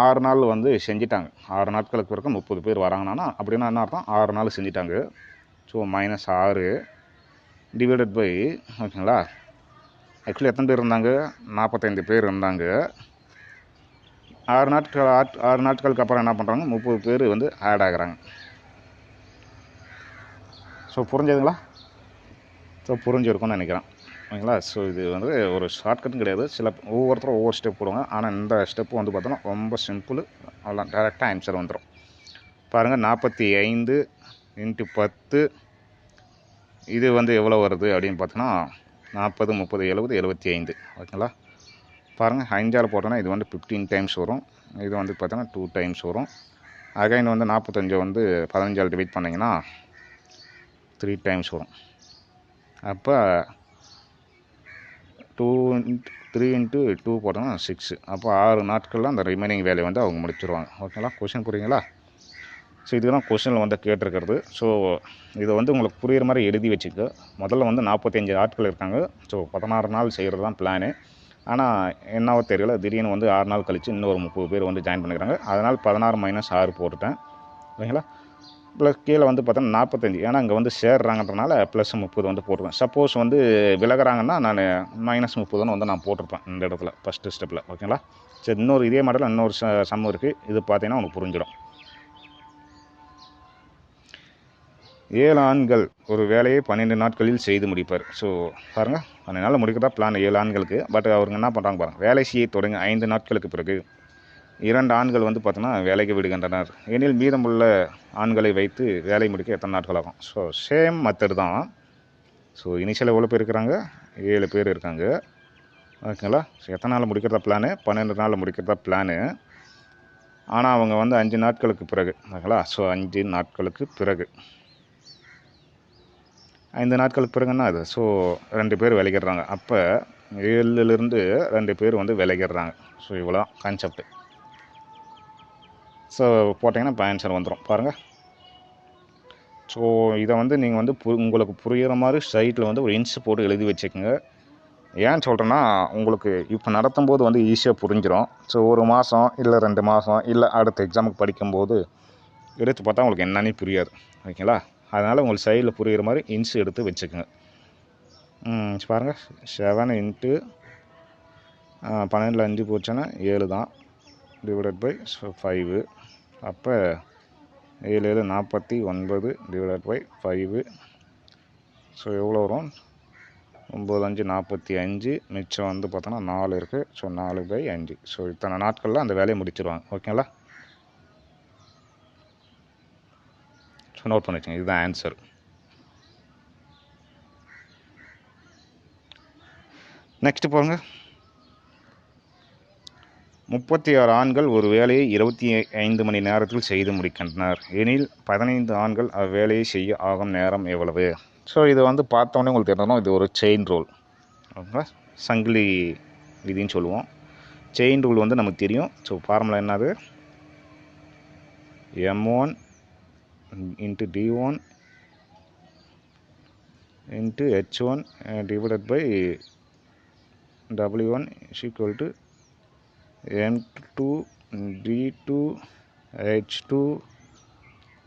6 நாள் வந்து செஞ்சிட்டாங்க. 6 நாட்களுக்கு பிறகு 30 பேர் வராங்கன்னா அப்படின்னா என்ன அர்த்தம்? 6 நாள் செஞ்சிட்டாங்க. ஸோ -6 டிவைடட் பை, ஓகேங்களா, ஆக்சுவலி எத்தனை பேர் இருந்தாங்க? 45 பேர் இருந்தாங்க. 6 நாட்களுக்கு அப்புறம் என்ன பண்ணுறாங்க? 30 பேர் வந்து ஆட் ஆகுறாங்க. ஸோ புரிஞ்சதுங்களா? ஸோ புரிஞ்சிருக்கும்னு நினைக்கிறேன். ஓகேங்களா? ஸோ இது வந்து ஒரு ஷார்ட்கட்டும் கிடையாது. ஒவ்வொருத்தரும் ஒவ்வொரு ஸ்டெப் போடுவாங்க. ஆனால் இந்த ஸ்டெப்பு வந்து பார்த்தோன்னா ரொம்ப சிம்பிள். அதெல்லாம் டேரெக்டாக ஆன்சர் வந்துடும். பாருங்கள், 45 × 10 இது வந்து எவ்வளோ வருது அப்படின்னு பார்த்தோன்னா 40, 30, 70, 75. ஓகேங்களா? பாருங்கள், 5ஆல் போட்டோன்னா இது வந்து 15 டைம்ஸ் வரும். இது வந்து பார்த்தோன்னா 2 டைம்ஸ் வரும். அகைன் வந்து 45 வந்து 15ஆல் டிவைட் பண்ணிங்கன்னா 3 டைம்ஸ் வரும். அப்போ 3 × 2 போட்டோன்னா 6. அப்போ 6 நாட்களில் அந்த ரிமைனிங் வேலையை வந்து அவங்க முடிச்சிருவாங்க. ஓகேங்களா? கொஷின் புரியுங்களா? ஸோ இதுதான் கொஷினில் வந்து கேட்டிருக்கிறது. ஸோ இதை வந்து உங்களுக்கு புரிகிற மாதிரி எழுதி வச்சுக்க. முதல்ல வந்து 45 ஆட்கள் இருக்காங்க. ஸோ 16 நாள் செய்கிறது தான் பிளானு. ஆனால் என்னவோ தெரியல, திடீர்னு வந்து 6 நாள் கழித்து இன்னொரு 30 பேர் வந்து ஜாயின் பண்ணிக்கிறாங்க. அதனால் 16 - 6 போட்டுட்டேன். ஓகேங்களா? ப்ளஸ் கீழே வந்து பார்த்தோன்னா 45, ஏன்னா இங்கே வந்து சேர்றாங்கன்றனால +30 வந்து போட்டுருவேன். சப்போஸ் வந்து விலகிறாங்கன்னா நான் -30 வந்து நான் போட்டிருப்பேன் இந்த இடத்துல ஃபஸ்ட்டு ஸ்டெப்பில். ஓகேங்களா? சரி, இன்னொரு இதே மாடலில் இன்னொரு சம் இருக்குது. இது பார்த்தீங்கன்னா உனக்கு புரிஞ்சிடும். 7 ஆண்கள் ஒரு வேலையை 12 நாட்களில் செய்து முடிப்பார். ஸோ பாருங்கள், 12 நாளில் முடிக்கிறதா பிளான் 7 ஆண்களுக்கு. பட் அவருங்க என்ன பண்ணுறாங்க பாருங்கள், வேலை செய்ய தொடங்கி 5 நாட்களுக்கு பிறகு 2 ஆண்கள் வந்து பார்த்தோன்னா வேலைக்கு விடுகின்றனர் எனில் மீதமுள்ள ஆண்களை வைத்து வேலை முடிக்க எத்தனை நாட்கள் ஆகும்? ஸோ சேம் மெத்தட் தான். ஸோ இனிஷியல் எவ்வளோ பேர் இருக்கிறாங்க? 7 பேர் இருக்காங்க. ஓகேங்களா? ஸோ எத்தனை நாளில் முடிக்கிறதா பிளானு? 12 நாளில் முடிக்கிறதா பிளானு. ஆனால் அவங்க வந்து 5 நாட்களுக்கு பிறகு, ஓகேங்களா? ஸோ 5 நாட்களுக்கு பிறகு 5 நாட்களுக்கு பிறகுன்னா அது ஸோ 2 பேர் விலகிடுறாங்க. அப்போ 7லேருந்து 2 பேர் வந்து விலகிடுறாங்க. ஸோ இவ்வளோ கான்செப்ட். ஸோ போட்டிங்கன்னா இப்போ ஆன்சர் வந்துடும். பாருங்கள். ஸோ இதை வந்து நீங்கள் வந்து உங்களுக்கு புரிகிற மாதிரி சைட்டில் வந்து ஒரு இன்ஸ் போட்டு எழுதி வச்சுக்கோங்க. ஏன் சொல்கிறேன்னா, உங்களுக்கு இப்போ நடத்தும்போது வந்து ஈஸியாக புரிஞ்சிடும். ஸோ 1 மாதம் இல்லை 2 மாதம் இல்லை அடுத்த எக்ஸாமுக்கு படிக்கும்போது எடுத்து பார்த்தா உங்களுக்கு என்னன்னே புரியாது. ஓகேங்களா? அதனால் உங்களுக்கு சைடில் புரிகிற மாதிரி இன்ஸ் எடுத்து வச்சுக்கோங்க. பாருங்கள், 7 × 12ல் 5 போச்சுன்னா 7 தான், டிவைடட் பை 5. அப்போ 7 7 49 டிவைடட் பை 5. ஸோ எவ்வளோ வரும்? 9 5 45. மிச்சம் வந்து பார்த்தோன்னா 4 இருக்குது. ஸோ 4/5. ஸோ இத்தனை நாட்களில் அந்த வேலையை முடிச்சிருவாங்க. ஓகேங்களா? ஸோ நோட் பண்ணி வச்சுங்க. இதுதான் ஆன்சர். நெக்ஸ்ட் பாருங்கள், 36 ஆண்கள் ஒரு வேலையை 25 மணி நேரத்தில் செய்து முடிக்கின்றனர் எனில் 15 ஆண்கள் அவ்வேலையை செய்ய ஆகும் நேரம் எவ்வளவு? ஸோ இது வந்து பார்த்தோன்னே உங்களுக்கு தெரியணும், இது ஒரு செயின் ரூல். ஓகேங்களா? சங்கிலி விதின்னு சொல்லுவோம். செயின் ரூல் வந்து நமக்கு தெரியும். ஸோ ஃபார்முலா என்னது? M1 × D1 × H1 divided by W1 = M2 D2 H2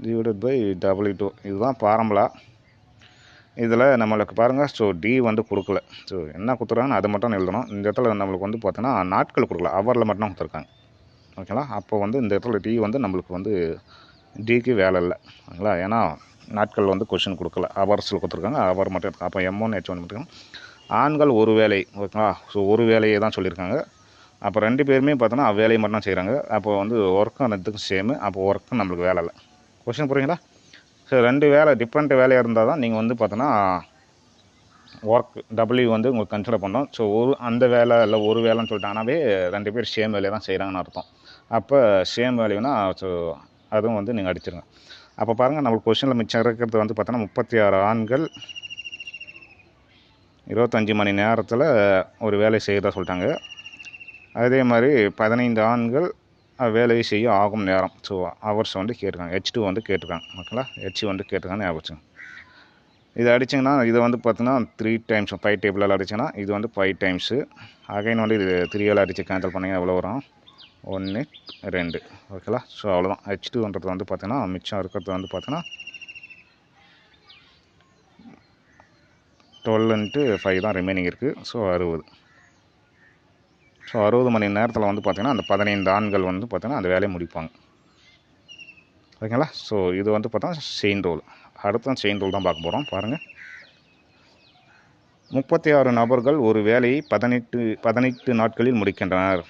divided by W2. இதுதான் ஃபார்முலா. இதில் நம்மளுக்கு பாருங்கள், ஸோ டி வந்து கொடுக்கல. ஸோ என்ன கொடுத்துருக்காங்கன்னு அதை மட்டும் எழுதணும். இந்த இடத்துல நம்மளுக்கு வந்து பார்த்தோன்னா நாட்கள் கொடுக்கல, ஹவரில் மட்டும் கொடுத்துருக்காங்க. ஓகேங்களா? அப்போ வந்து இந்த இடத்துல டி வந்து நம்மளுக்கு வந்து டிக்கு வேலை இல்லை. ஓகேங்களா? ஏன்னா நாட்கள் வந்து கொஷின் கொடுக்கல, ஹவர்ஸில் கொடுத்துருக்காங்க. ஹவர் மட்டும் இருக்கு. அப்போ M1 H1 மட்டும். ஆண்கள் ஒரு வேலை. ஓகேங்களா? ஸோ ஒரு வேலையை தான் சொல்லியிருக்காங்க. அப்போ 2 பேருமே பார்த்தோன்னா வேலையை மட்டும் செய்கிறாங்க. அப்போ வந்து ஒர்க்கும் ரெண்டுக்கும் சேமு. அப்போ ஒர்க்கும் நம்மளுக்கு வேலை இல்லை. கொஷின் புரியுங்களா? ஸோ 2 வேலை டிஃப்ரெண்ட் வேலையாக இருந்தால் தான் நீங்கள் வந்து பார்த்தோன்னா ஒர்க் W வந்து உங்களுக்கு கன்சிடர் பண்ணோம். ஸோ அந்த வேலை இல்லை ஒரு வேலைன்னு சொல்லிட்டாங்கனாவே 2 பேர் சேம் வேலையை தான் செய்கிறாங்கன்னு அர்த்தம். அப்போ சேம் வேலைன்னா ஸோ அதுவும் வந்து நீங்கள் அடிச்சிருங்க. அப்போ பாருங்கள், நம்மளுக்கு கொஷினில் மிச்சம் இருக்கிறது வந்து பார்த்தோன்னா 36 ஆண்கள் 25 மணி நேரத்தில் ஒரு வேலை செய்கிறதா சொல்லிட்டாங்க. அதே மாதிரி 15 ஆண்கள் வேலையை செய்ய ஆகும் நேரம். ஸோ ஹவர்ஸ் வந்து கேட்டிருக்காங்க. H2 வந்து கேட்டிருக்காங்க. ஓகேங்களா, H வந்து கேட்டிருக்காங்க ஞாபகம். இது அடிச்சிங்கன்னா இது வந்து பார்த்தீங்கன்னா 3 டைம்ஸ் 5 டேபிளால் அடிச்சிங்கன்னா இது வந்து 5 டைம்ஸு. அகைன் வந்து இது 3ஆல் அடித்து கேன்சல் பண்ணிங்கன்னா எவ்வளோ வரும்? 1 2. ஓகேங்களா. ஸோ அவ்வளோதான். H2ன்றது வந்து பார்த்தீங்கன்னா மிச்சம் இருக்கிறது வந்து பார்த்தீங்கன்னா 12 × 5 தான் ரிமைனிங் இருக்குது. ஸோ 60. ஸோ 60 மணி நேரத்தில் வந்து பார்த்திங்கன்னா அந்த 15 ஆண்கள் வந்து பார்த்திங்கன்னா அந்த வேலையை முடிப்பாங்க. ஓகேங்களா. ஸோ இது வந்து பார்த்தோன்னா செயின் ரூல். அடுத்த செயின் ரூல் தான் பார்க்க போகிறோம். பாருங்கள், 36 நபர்கள் ஒரு வேலையை 18 நாட்களில் முடிக்கின்றனர்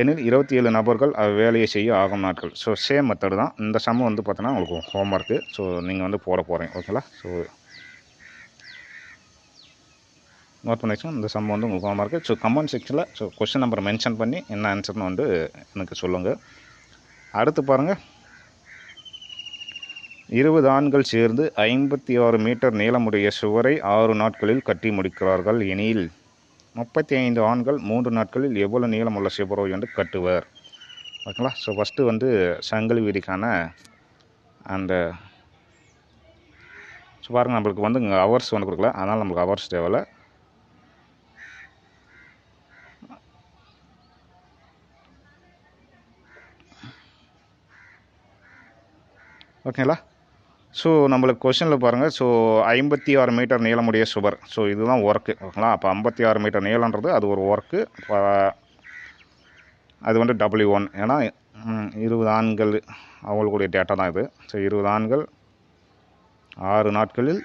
எனில் 27 நபர்கள் அவ்வேலையை செய்ய ஆகும் நாட்கள். ஸோ சேம் மெத்தடு தான். இந்த சம் வந்து பார்த்தோன்னா உங்களுக்கு ஹோம்ஒர்க்கு. ஸோ நீங்கள் வந்து போட போகிறீங்க. ஓகேங்களா. ஸோ நோட் பண்ணி வச்சுக்கோங்க. இந்த சம் வந்து உங்களுக்கு ஹோம்ஒர்க்கு. ஸோ கமெண்ட் செக்ஷனில் கொஸ்டின் நம்பர் மென்ஷன் பண்ணி என்ன ஆன்சர்னு வந்து எனக்கு சொல்லுங்கள். அடுத்து பாருங்கள், 20 ஆண்கள் சேர்ந்து 56 மீட்டர் நீளமுடைய சுவரை 6 நாட்களில் கட்டி முடிக்கிறார்கள் எனில் 35 ஆண்கள் 3 நாட்களில் எவ்வளவு நீளமுள்ள சுவரை வந்து கட்டுவர்? ஓகேங்களா. ஸோ ஃபஸ்ட்டு வந்து சங்கிலி வீதிக்கான அந்த ஸோ பாருங்கள், நம்மளுக்கு வந்து இங்கே ஹவர்ஸ் வந்து கொடுக்கல, அதனால் நம்மளுக்கு ஹவர்ஸ் தேவையில்லை. ஓகேங்களா. ஸோ நம்மளுக்கு கொஷனில் பாருங்கள், ஸோ 56 மீட்டர் நீளமுடைய சுவர். ஸோ இதுதான் ஒர்க்கு. ஓகேங்களா. அப்போ 56 மீட்டர் நீளன்றது அது ஒரு ஒர்க்கு. அது வந்து W1. ஏன்னா 20 ஆண்கள் அவங்களுடைய டேட்டா தான் இது. ஸோ 20 ஆண்கள் 6 நாட்களில்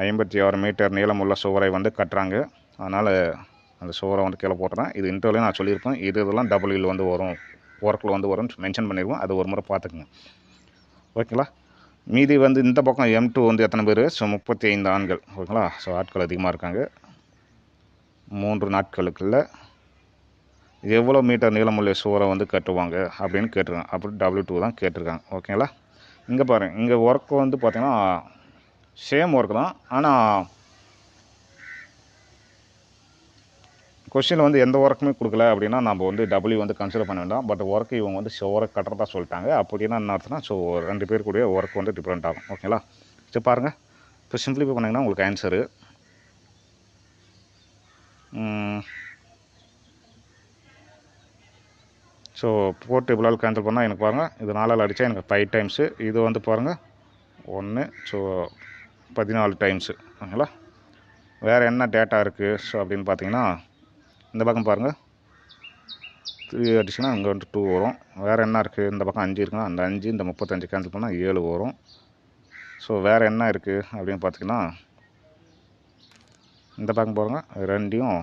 56 மீட்டர் நீளமுள்ள சுவரை வந்து கட்டுறாங்க. அதனால் அந்த சுவரை வந்து கீழே போட்டுறேன். இது இன்டர்வியூலையும் நான் சொல்லியிருப்பேன். இதெல்லாம் டபுள்யூவில் வந்து வரும், ஒர்க்கில் வந்து வரும்னு மென்ஷன் பண்ணியிருக்கோம். அது ஒரு முறை பார்த்துக்குங்க. ஓகேங்களா. மீதி வந்து இந்த பக்கம் M2 வந்து எத்தனை பேர்? ஸோ 35 ஆண்கள். ஓகேங்களா. ஸோ ஆட்கள் அதிகமாக இருக்காங்க. 3 நாட்களுக்குள்ள எவ்வளோ மீட்டர் நீளமுள்ள சுவரை வந்து கட்டுவாங்க அப்படின்னு கேட்டிருக்காங்க. அப்படி W2 தான் கேட்டிருக்காங்க. ஓகேங்களா. இங்கே பாருங்கள், இங்கே ஒர்க்கு வந்து பார்த்திங்கன்னா சேம் ஒர்க் தான். ஆனால் கொஸ்டின் வந்து எந்த ஒர்க்குமே கொடுக்கல அப்படின்னா நம்ம வந்து W வந்து கன்சிடர் பண்ண வேண்டாம். பட் ஒர்க்கு இவங்க வந்து சுவரை கட்டுறதா சொல்லிட்டாங்க. அப்படின்னா என்ன அர்த்தம்னா, ஸோ 2 பேர் கூடிய ஒர்க் வந்து டிஃப்ரெண்ட் ஆகும். ஓகேங்களா. சரி பாருங்கள், இப்போ சிம்பிளிஃபை பண்ணிங்கன்னா உங்களுக்கு ஆன்சரு ஸோ 4 டேபிளால் கேன்சல் பண்ணால் எனக்கு பாருங்கள், இது 4ஆல் அடித்தா எனக்கு 5 டைம்ஸு. இது வந்து பாருங்கள் 1. So 14 times. ஓகேங்களா. வேறு என்ன டேட்டா இருக்குது ஸோ அப்படின்னு பார்த்தீங்கன்னா, இந்த பக்கம் பாருங்கள் 3 அடிச்சுன்னா இங்கே வந்து 2 வரும். வேறு என்ன இருக்குது? இந்த பக்கம் 5 இருக்குன்னா அந்த 5 இந்த 35 கேன்சல் பண்ணால் 7 வரும். ஸோ வேறு என்ன இருக்குது அப்படின்னு பார்த்தீங்கன்னா, இந்த பக்கம் பாருங்கள் 2யும்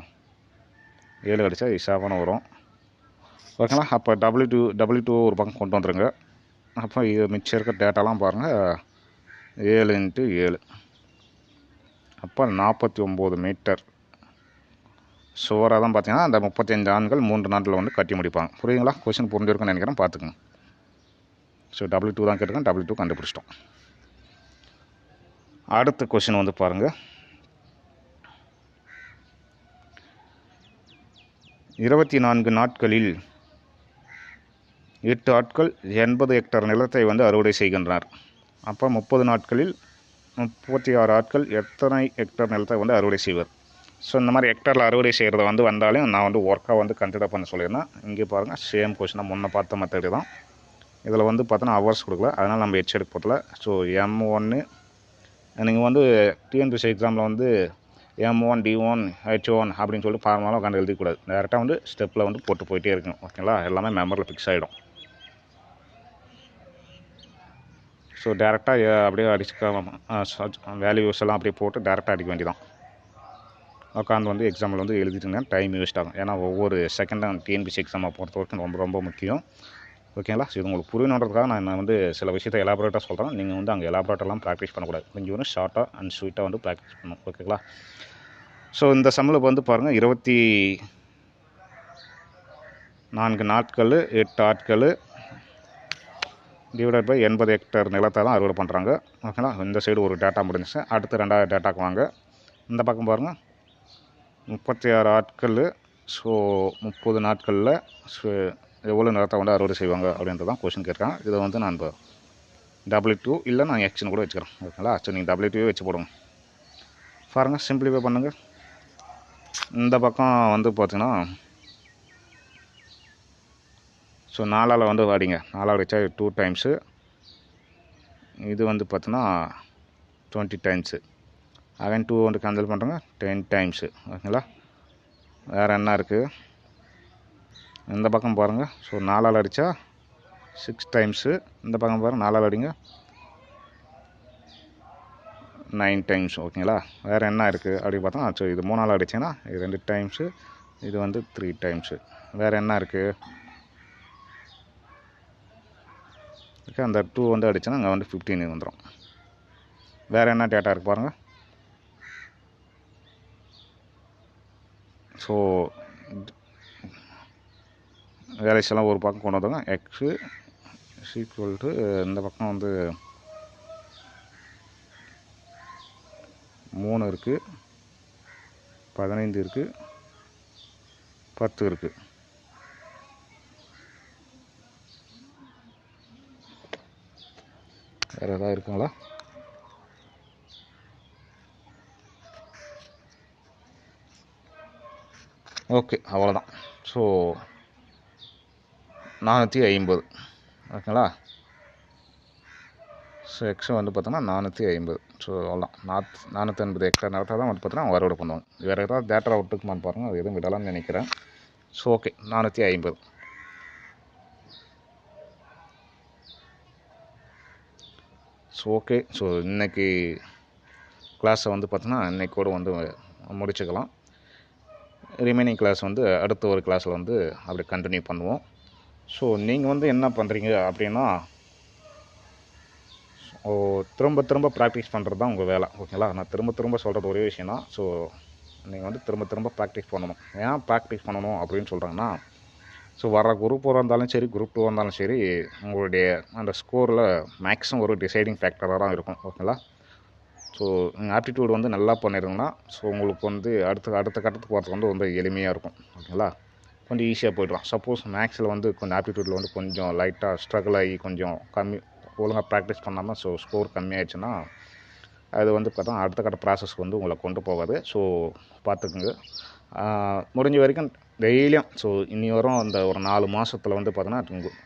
7 அடித்தா 7 வரும். ஓகேங்களா. அப்போ W2 ஒரு பக்கம் கொண்டு வந்துடுங்க. அப்போ இது மிச்சம் இருக்க டேட்டாலாம் பாருங்கள் 7 × 7 அப்போ 49 மீட்டர் சுவராக தான் பார்த்தீங்கன்னா அந்த 35 ஆண்கள் 3 நாட்டில் வந்து கட்டி முடிப்பாங்க. புரியுதுங்களா. கொஸ்டின் புரிஞ்சிருக்குன்னு நினைக்கிறேன். பார்த்துக்குங்க. ஸோ W2 தான் கேட்டுக்கேன். W2 கண்டுபிடிச்சிட்டோம். அடுத்த கொஸ்டின் வந்து பாருங்கள், 24 நாட்களில் 8 ஆட்கள் 80 ஹெக்டேர் நிலத்தை வந்து அறுவடை செய்கின்றனர். அப்போ 30 நாட்களில் 36 ஆட்கள் எத்தனை ஹெக்டேர் நிலத்தை வந்து அறுவடை செய்வர்? ஸோ இந்த மாதிரி ஹெக்டரில் அறுவடை செய்கிறத வந்து வந்தாலும் நான் வந்து ஒர்க்காக வந்து கன்சிடர் பண்ண சொல்லியிருந்தேன். இங்கே பாருங்கள் சேம் கொஸ்டினாக முன்ன பார்த்த மெத்தடு தான். இதில் வந்து பார்த்தோன்னா ஹவர்ஸ் கொடுக்கல, அதனால் நம்ம H எடுக்க போடல. ஸோ M1 நீங்கள் வந்து TNPSC எக்ஸாமில் வந்து M1 D1 H1 அப்படின்னு சொல்லிட்டு ஃபார்முலாவும் உட்காந்து எழுதிக்கூடாது. டேரெக்டாக வந்து ஸ்டெப்பில் வந்து போட்டு போயிட்டே இருக்கும். ஓகேங்களா. எல்லாமே மெமரியில் ஃபிக்ஸ் ஆகிடும். ஸோ டேரெக்டாக அப்படியே அடிச்சுக்க வேல்யூஸ் எல்லாம் அப்படியே போட்டு டேரெக்டாக அடிக்க வேண்டியதான். உட்காந்து வந்து எக்ஸாமில் வந்து எழுதிட்டிங்கன்னா டைம் வேஸ்ட் ஆகும். ஏன்னா ஒவ்வொரு செகண்டும் TNPSC எக்ஸாமை பொறுத்த வரைக்கும் ரொம்ப ரொம்ப முக்கியம். ஓகேங்களா. ஸோ இது உங்களுக்கு புரியணுன்றதுக்காக நான் வந்து சில விஷயத்தை எலாபரேட்டாக சொல்கிறேன். நீங்கள் வந்து அங்கே எலாபரேட்டெல்லாம் ப்ராக்டிஸ் பண்ணக்கூடாது. கொஞ்சம் வந்து ஷார்ட்டாக அண்ட் ஸ்வீட்டாக வந்து ப்ராக்டிஸ் பண்ணணும். ஓகேங்களா. ஸோ இந்த சம்மில் வந்து பாருங்கள் 24 நாட்கள் 8 ஆட்கள் டிவைடட் பை 80 ஹெக்டேர் நிலத்தை தான் அறுவடை பண்ணுறாங்க. ஓகேங்களா, இந்த சைடு ஒரு டேட்டா முடிஞ்சிச்சு. அடுத்து 2வது டேட்டாக்கு வாங்க. இந்த பக்கம் பாருங்கள், 36 ஆட்கள். ஸோ 30 நாட்களில் எவ்வளோ நிலத்தை வந்து அறுவடை செய்வாங்க அப்படின்றது தான் கொஷின் கேட்குறேன். இதை வந்து நான் இப்போ W2 இல்லை நான் எக்ஸ்னு கூட வச்சுக்கிறேன். ஓகேங்களா, ஸோ நீங்கள் W2 வச்சு போடுங்க. பாருங்கள், சிம்பிளிஃபை பண்ணுங்கள். இந்த பக்கம் வந்து பார்த்தீங்கன்னா ஸோ 4ஆல் வந்து வாடிங்க. 4ஆல் வச்சா 2 டைம்ஸு. இது வந்து பார்த்தீங்கன்னா 20 டைம்ஸு. அகைன் 2 வந்து கேன்சல் பண்ணுறோங்க, 10 டைம்ஸு. ஓகேங்களா, வேறு என்ன இருக்குது இந்த பக்கம் பாருங்கள். ஸோ 4ஆல் அடித்தா 6 டைம்ஸு. இந்த பக்கம் பாருங்கள், 4ஆல் அடிங்க 9 டைம்ஸ். ஓகேங்களா, வேறு என்ன இருக்குது அப்படி பார்த்தா ஸோ இது 3ஆல் அடிச்சிங்கன்னா இது 2 டைம்ஸு, இது வந்து 3 டைம்ஸு. வேறு என்ன இருக்குது? ஓகே, அந்த 2 வந்து அடிச்சோன்னா அங்கே வந்து 15 வந்துடும். வேறு என்ன டேட்டா இருக்குது பாருங்கள். ஸோ வேலைஸெல்லாம் ஒரு பக்கம் கொண்டு வந்தாங்க. எக்ஸு ஈக்குவல் டு இந்த பக்கம் வந்து 3 இருக்குது, 15 இருக்குது, 10 இருக்குது. வேறு எதாவது இருக்குங்களா? ஓகே, அவ்வளோதான். ஸோ 450. ஓகேங்களா, ஸோ எக்ஸும் வந்து பார்த்தோன்னா 450. ஸோ அவ்வளோதான். 450 ஹெக்டேர் நிலத்தை தான் வந்து பார்த்தீங்கன்னா அறுவடை பண்ணுவாங்க. வேறு ஏதாவது டேட்டா விட்டுக்குமான்னு பாருங்கள், அது எதுவும் விடலாம்னு நினைக்கிறேன். So okay, 450. So okay, so இன்றைக்கி கிளாஸை வந்து பார்த்தோன்னா இன்றைக்கி கூட வந்து முடிச்சுக்கலாம். ரிமைனிங் கிளாஸ் வந்து அடுத்த ஒரு கிளாஸில் வந்து அப்படி கண்டினியூ பண்ணுவோம். ஸோ நீங்கள் வந்து என்ன பண்ணுறீங்க அப்படின்னா திரும்ப திரும்ப ப்ராக்டிஸ் பண்ணுறது தான் உங்கள் வேலை. ஓகேங்களா, நான் திரும்ப சொல்கிறது ஒரே விஷயம் தான். ஸோ நீங்கள் வந்து திரும்ப ப்ராக்டிஸ் பண்ணணும். ஏன் ப்ராக்டிஸ் பண்ணணும் அப்படின்னு சொல்கிறாங்கன்னா, ஸோ வர குரூப் 4 இருந்தாலும் சரி, குரூப் 2 இருந்தாலும் சரி, உங்களுடைய அந்த ஸ்கோரில் மேக்ஸிமம் ஒரு டிசைடிங் ஃபேக்டராக தான் இருக்கும். ஓகேங்களா, ஸோ நீங்கள் ஆப்டிடியூட் வந்து நல்லா பண்ணிடுங்கன்னா ஸோ உங்களுக்கு வந்து அடுத்த கட்டத்துக்கு போகிறதுக்கு வந்து ரொம்ப எளிமையாக இருக்கும். ஓகேங்களா, கொஞ்சம் ஈஸியாக போய்டலாம். சப்போஸ் மேக்ஸில் வந்து கொஞ்சம் ஆப்டிடியூட்டில் வந்து கொஞ்சம் லைட்டாக ஸ்ட்ரகிள் ஆகி கொஞ்சம் ஒழுங்காக ப்ராக்டிஸ் பண்ணாமல் ஸோ ஸ்கோர் கம்மியாகிடுச்சுன்னா அது வந்து பார்த்தா அடுத்த கட்ட ப்ராசஸ்க்கு வந்து உங்களை கொண்டு போகாது. ஸோ பார்த்துக்குங்க. முடிஞ்ச வரைக்கும் டெய்லியும் ஸோ இனி வரும் அந்த ஒரு 4 மாதத்தில் வந்து பார்த்தோன்னா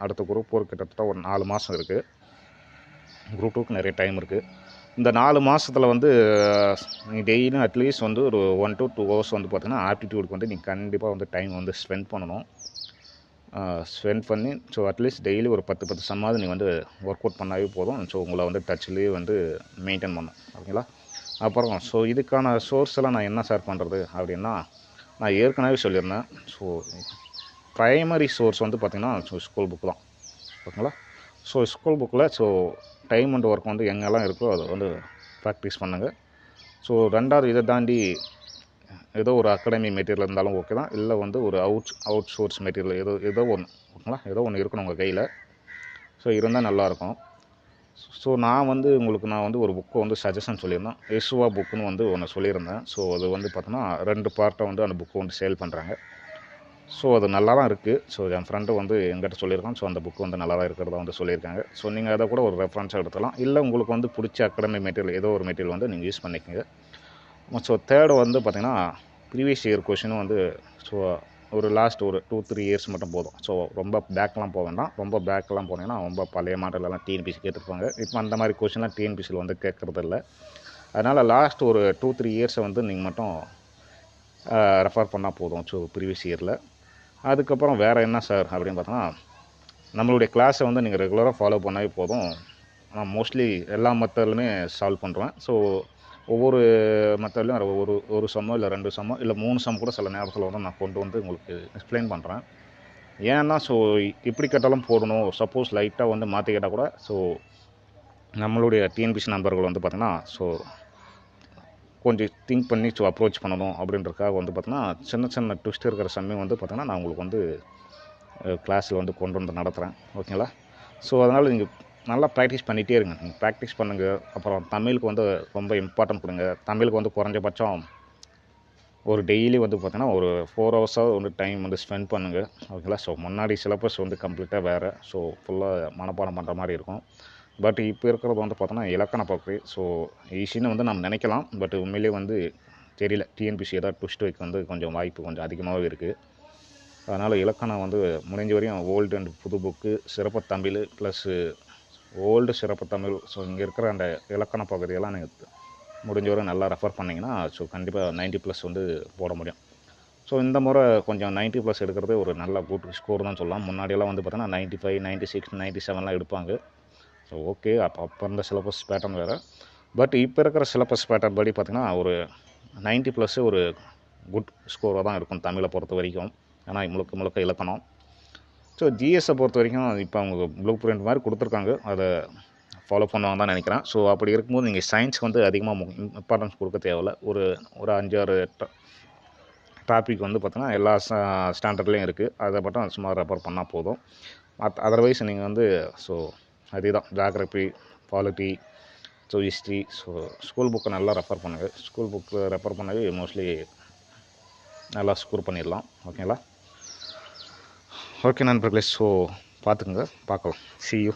அடுத்த குரூப் 4 கிட்டத்தட்ட ஒரு 4 மாதம் இருக்குது. குரூப் 2க்கு நிறைய டைம் இருக்குது. இந்த 4 மாதத்தில் வந்து நீங்கள் டெய்லியும் அட்லீஸ்ட் வந்து ஒரு 1 to 2 ஹவர்ஸ் வந்து பார்த்தீங்கன்னா ஆப்டிடியூடுக்கு வந்து நீங்கள் கண்டிப்பாக வந்து டைம் வந்து ஸ்பெண்ட் பண்ணணும். ஸ்பெண்ட் பண்ணி ஸோ அட்லீஸ்ட் டெய்லி ஒரு 10 சம்மாவது நீங்கள் வந்து ஒர்க் அவுட் பண்ணாவே போதும். ஸோ உங்களை வந்து டச்லேயே வந்து மெயின்டைன் பண்ணும். ஓகேங்களா, அப்புறம் ஸோ இதுக்கான சோர்ஸ் எல்லாம் நான் என்ன சார் பண்ணுறது அப்படின்னா, நான் ஏற்கனவே சொல்லியிருந்தேன். ஸோ ப்ரைமரி சோர்ஸ் வந்து பார்த்திங்கன்னா ஸோ ஸ்கூல் புக்கு தான். ஓகேங்களா, ஸோ ஸ்கூல் புக்கில் ஸோ டைம் அண்ட் ஒர்க் வந்து எங்கெல்லாம் இருக்கோ அதை வந்து ப்ராக்டிஸ் பண்ணுங்கள். ஸோ 2வது இதை தாண்டி ஏதோ ஒரு அகாடமி மெட்டீரியல் இருந்தாலும் ஓகே தான், இல்லை வந்து ஒரு அவுட் சோர்ஸ் மெட்டீரியல் ஏதோ ஒன்று. ஓகேங்களா, ஏதோ ஒன்று இருக்கணும் உங்கள் கையில். ஸோ இருந்தால் நல்லாயிருக்கும். ஸோ நான் வந்து ஒரு புக்கை வந்து சஜஷன் சொல்லியிருந்தேன். எஸ்வா புக்குன்னு வந்து ஒன்று சொல்லியிருந்தேன். ஸோ அது வந்து பார்த்தோன்னா 2 பார்ட்டை வந்து அந்த புக்கை வந்து சேல் பண்ணுறாங்க. ஸோ அது நல்லா தான் இருக்குது. ஸோ என் ஃப்ரெண்டு வந்து என்கிட்ட சொல்லியிருக்கான். ஸோ அந்த புக்கு வந்து நல்லா தான் இருக்கிறதா வந்து சொல்லியிருக்காங்க. ஸோ நீங்கள் அதை கூட ஒரு ரெஃபரன்ஸாக எடுத்துக்கலாம். இல்லை உங்களுக்கு வந்து பிடிச்ச அகாடமி மெட்டீரியல் ஏதோ ஒரு மெட்டீரியல் வந்து நீங்கள் யூஸ் பண்ணிக்கோங்க. ஸோ 3rd வந்து பார்த்திங்கன்னா ப்ரீவியஸ் இயர் கொஷினும் வந்து ஸோ ஒரு லாஸ்ட் ஒரு 2-3 இயர்ஸ் மட்டும் போதும். ஸோ ரொம்ப பேக்கெலாம் போக வேண்டாம். ரொம்ப பேக்கெலாம் போனீங்கன்னா ரொம்ப பழைய மாடலெல்லாம் டிஎன்பிசி கேட்டுருப்பாங்க. இப்போ அந்த மாதிரி கொஷின்லாம் டிஎன்பிசியில் வந்து கேட்குறது இல்லை. அதனால் லாஸ்ட் ஒரு 2-3 இயர்ஸை வந்து நீங்கள் மட்டும் ரெஃபர் பண்ணால் போதும். ஸோ ப்ரீவியஸ் இயரில் அதுக்கப்புறம் வேறு என்ன சார் அப்படின்னு பார்த்தோன்னா, நம்மளுடைய கிளாஸை வந்து நீங்கள் ரெகுலராக ஃபாலோ பண்ணாவே போதும். நான் மோஸ்ட்லி எல்லா மெத்தட்லையுமே சால்வ் பண்ணுறேன். ஸோ ஒவ்வொரு மெத்தட்லையும் ஒரு சம்மோ இல்லை 2 சம்மோ இல்லை 3 சம் கூட சில நேரத்தில் வந்து நான் கொண்டு வந்து உங்களுக்கு எக்ஸ்பிளைன் பண்ணுறேன். ஏன்னா ஸோ இப்படி கேட்டாலும் போடணும். சப்போஸ் லைட்டாக வந்து மாற்றி கேட்டால் கூட ஸோ நம்மளுடைய டிஎன்பிசி நண்பர்கள் வந்து பார்த்திங்கன்னா ஸோ கொஞ்சம் திங்க் பண்ணி ஸோ அப்ரோச் பண்ணணும் அப்படின்றதுக்காக வந்து பார்த்தோன்னா சின்ன ட்விஸ்ட் இருக்கிற சமயம் வந்து பார்த்தோன்னா நான் உங்களுக்கு வந்து கிளாஸில் வந்து கொண்டு வந்து நடத்துகிறேன். ஓகேங்களா, ஸோ அதனால் நீங்கள் நல்லா ப்ராக்டிஸ் பண்ணிகிட்டே இருங்க. நீங்கள் ப்ராக்டிஸ் பண்ணுங்கள். அப்புறம் தமிழுக்கு வந்து ரொம்ப இம்பார்ட்டன்ட் கொடுங்க. தமிழுக்கு வந்து குறைஞ்சபட்சம் ஒரு டெய்லி வந்து பார்த்தீங்கன்னா ஒரு 4 ஹவர்ஸாவது வந்து டைம் வந்து ஸ்பெண்ட் பண்ணுங்கள். ஓகேங்களா. ஸோ முன்னாடி சிலபஸ் வந்து கம்ப்ளீட்டாக வேறு. ஸோ ஃபுல்லாக மனப்பாடம் பண்ணுற மாதிரி இருக்கும். பட் இப்போ இருக்கிறது வந்து பார்த்தோன்னா இலக்கண பகுதி. ஸோ ஈஸின்னு வந்து நம்ம நினைக்கலாம். பட் உண்மையிலேயே வந்து தெரியல. டிஎன்பிசி ஏதாவது ட்விஸ்ட் வைக்க வந்து கொஞ்சம் வாய்ப்பு கொஞ்சம் அதிகமாகவே இருக்குது. அதனால் இலக்கணம் வந்து முடிஞ்ச வரையும் ஓல்டு அண்ட் புது புக்கு, சிறப்பு தமிழ் ப்ளஸ்ஸு ஓல்டு சிறப்பு தமிழ். ஸோ இங்கே இருக்கிற அந்த இலக்கண பகுதியெல்லாம் நீங்கள் முடிஞ்ச வரை நல்லா ரெஃபர் பண்ணிங்கன்னா ஸோ கண்டிப்பாக 90+ வந்து போட முடியும். ஸோ இந்த முறை கொஞ்சம் 90+ எடுக்கிறது ஒரு நல்ல குட் ஸ்கோர் தான் சொல்லலாம். முன்னாடியெல்லாம் வந்து பார்த்தோன்னா 95, 96, 97லாம் எடுப்பாங்க. ஸோ ஓகே, அப்போ இருந்த சிலபஸ் பேட்டர்ன் வேறு. பட் இப்போ இருக்கிற சிலபஸ் பேட்டர்ன் படி பார்த்திங்கன்னா ஒரு 90+ ஒரு குட் ஸ்கோராக தான் இருக்கும் தமிழை பொறுத்த வரைக்கும். ஏன்னா முழுக்க முழுக்க இலக்கணம். ஸோ ஜிஎஸை பொறுத்த வரைக்கும் இப்போ அவங்க ப்ளூ பிரிண்ட் மாதிரி கொடுத்துருக்காங்க. அதை ஃபாலோ பண்ணுவாங்க தான் நினைக்கிறேன். ஸோ அப்படி இருக்கும்போது நீங்கள் சயின்ஸ் வந்து அதிகமாக இம்பார்ட்டன்ஸ் கொடுக்க தேவையில்ல. ஒரு 5-6 டாபிக் வந்து பார்த்தீங்கன்னா எல்லா ஸ்டாண்டர்ட்லேயும் இருக்குது. அதை மட்டும் சும்மா ரெஃபர் பண்ணால் போதும். அதர்வைஸ் நீங்கள் வந்து ஸோ அதுதான் geography, polity, so history. So school புக்கை நல்லா ரெஃபர் பண்ணுங்கள். ஸ்கூல் புக்கு ரெஃபர் பண்ணவே மோஸ்ட்லி நல்லா ஸ்கோர் பண்ணிடலாம். ஓகேங்களா. ஓகே நண்பர்களே, ஸோ பார்த்துக்குங்க, பார்க்கலாம். See you.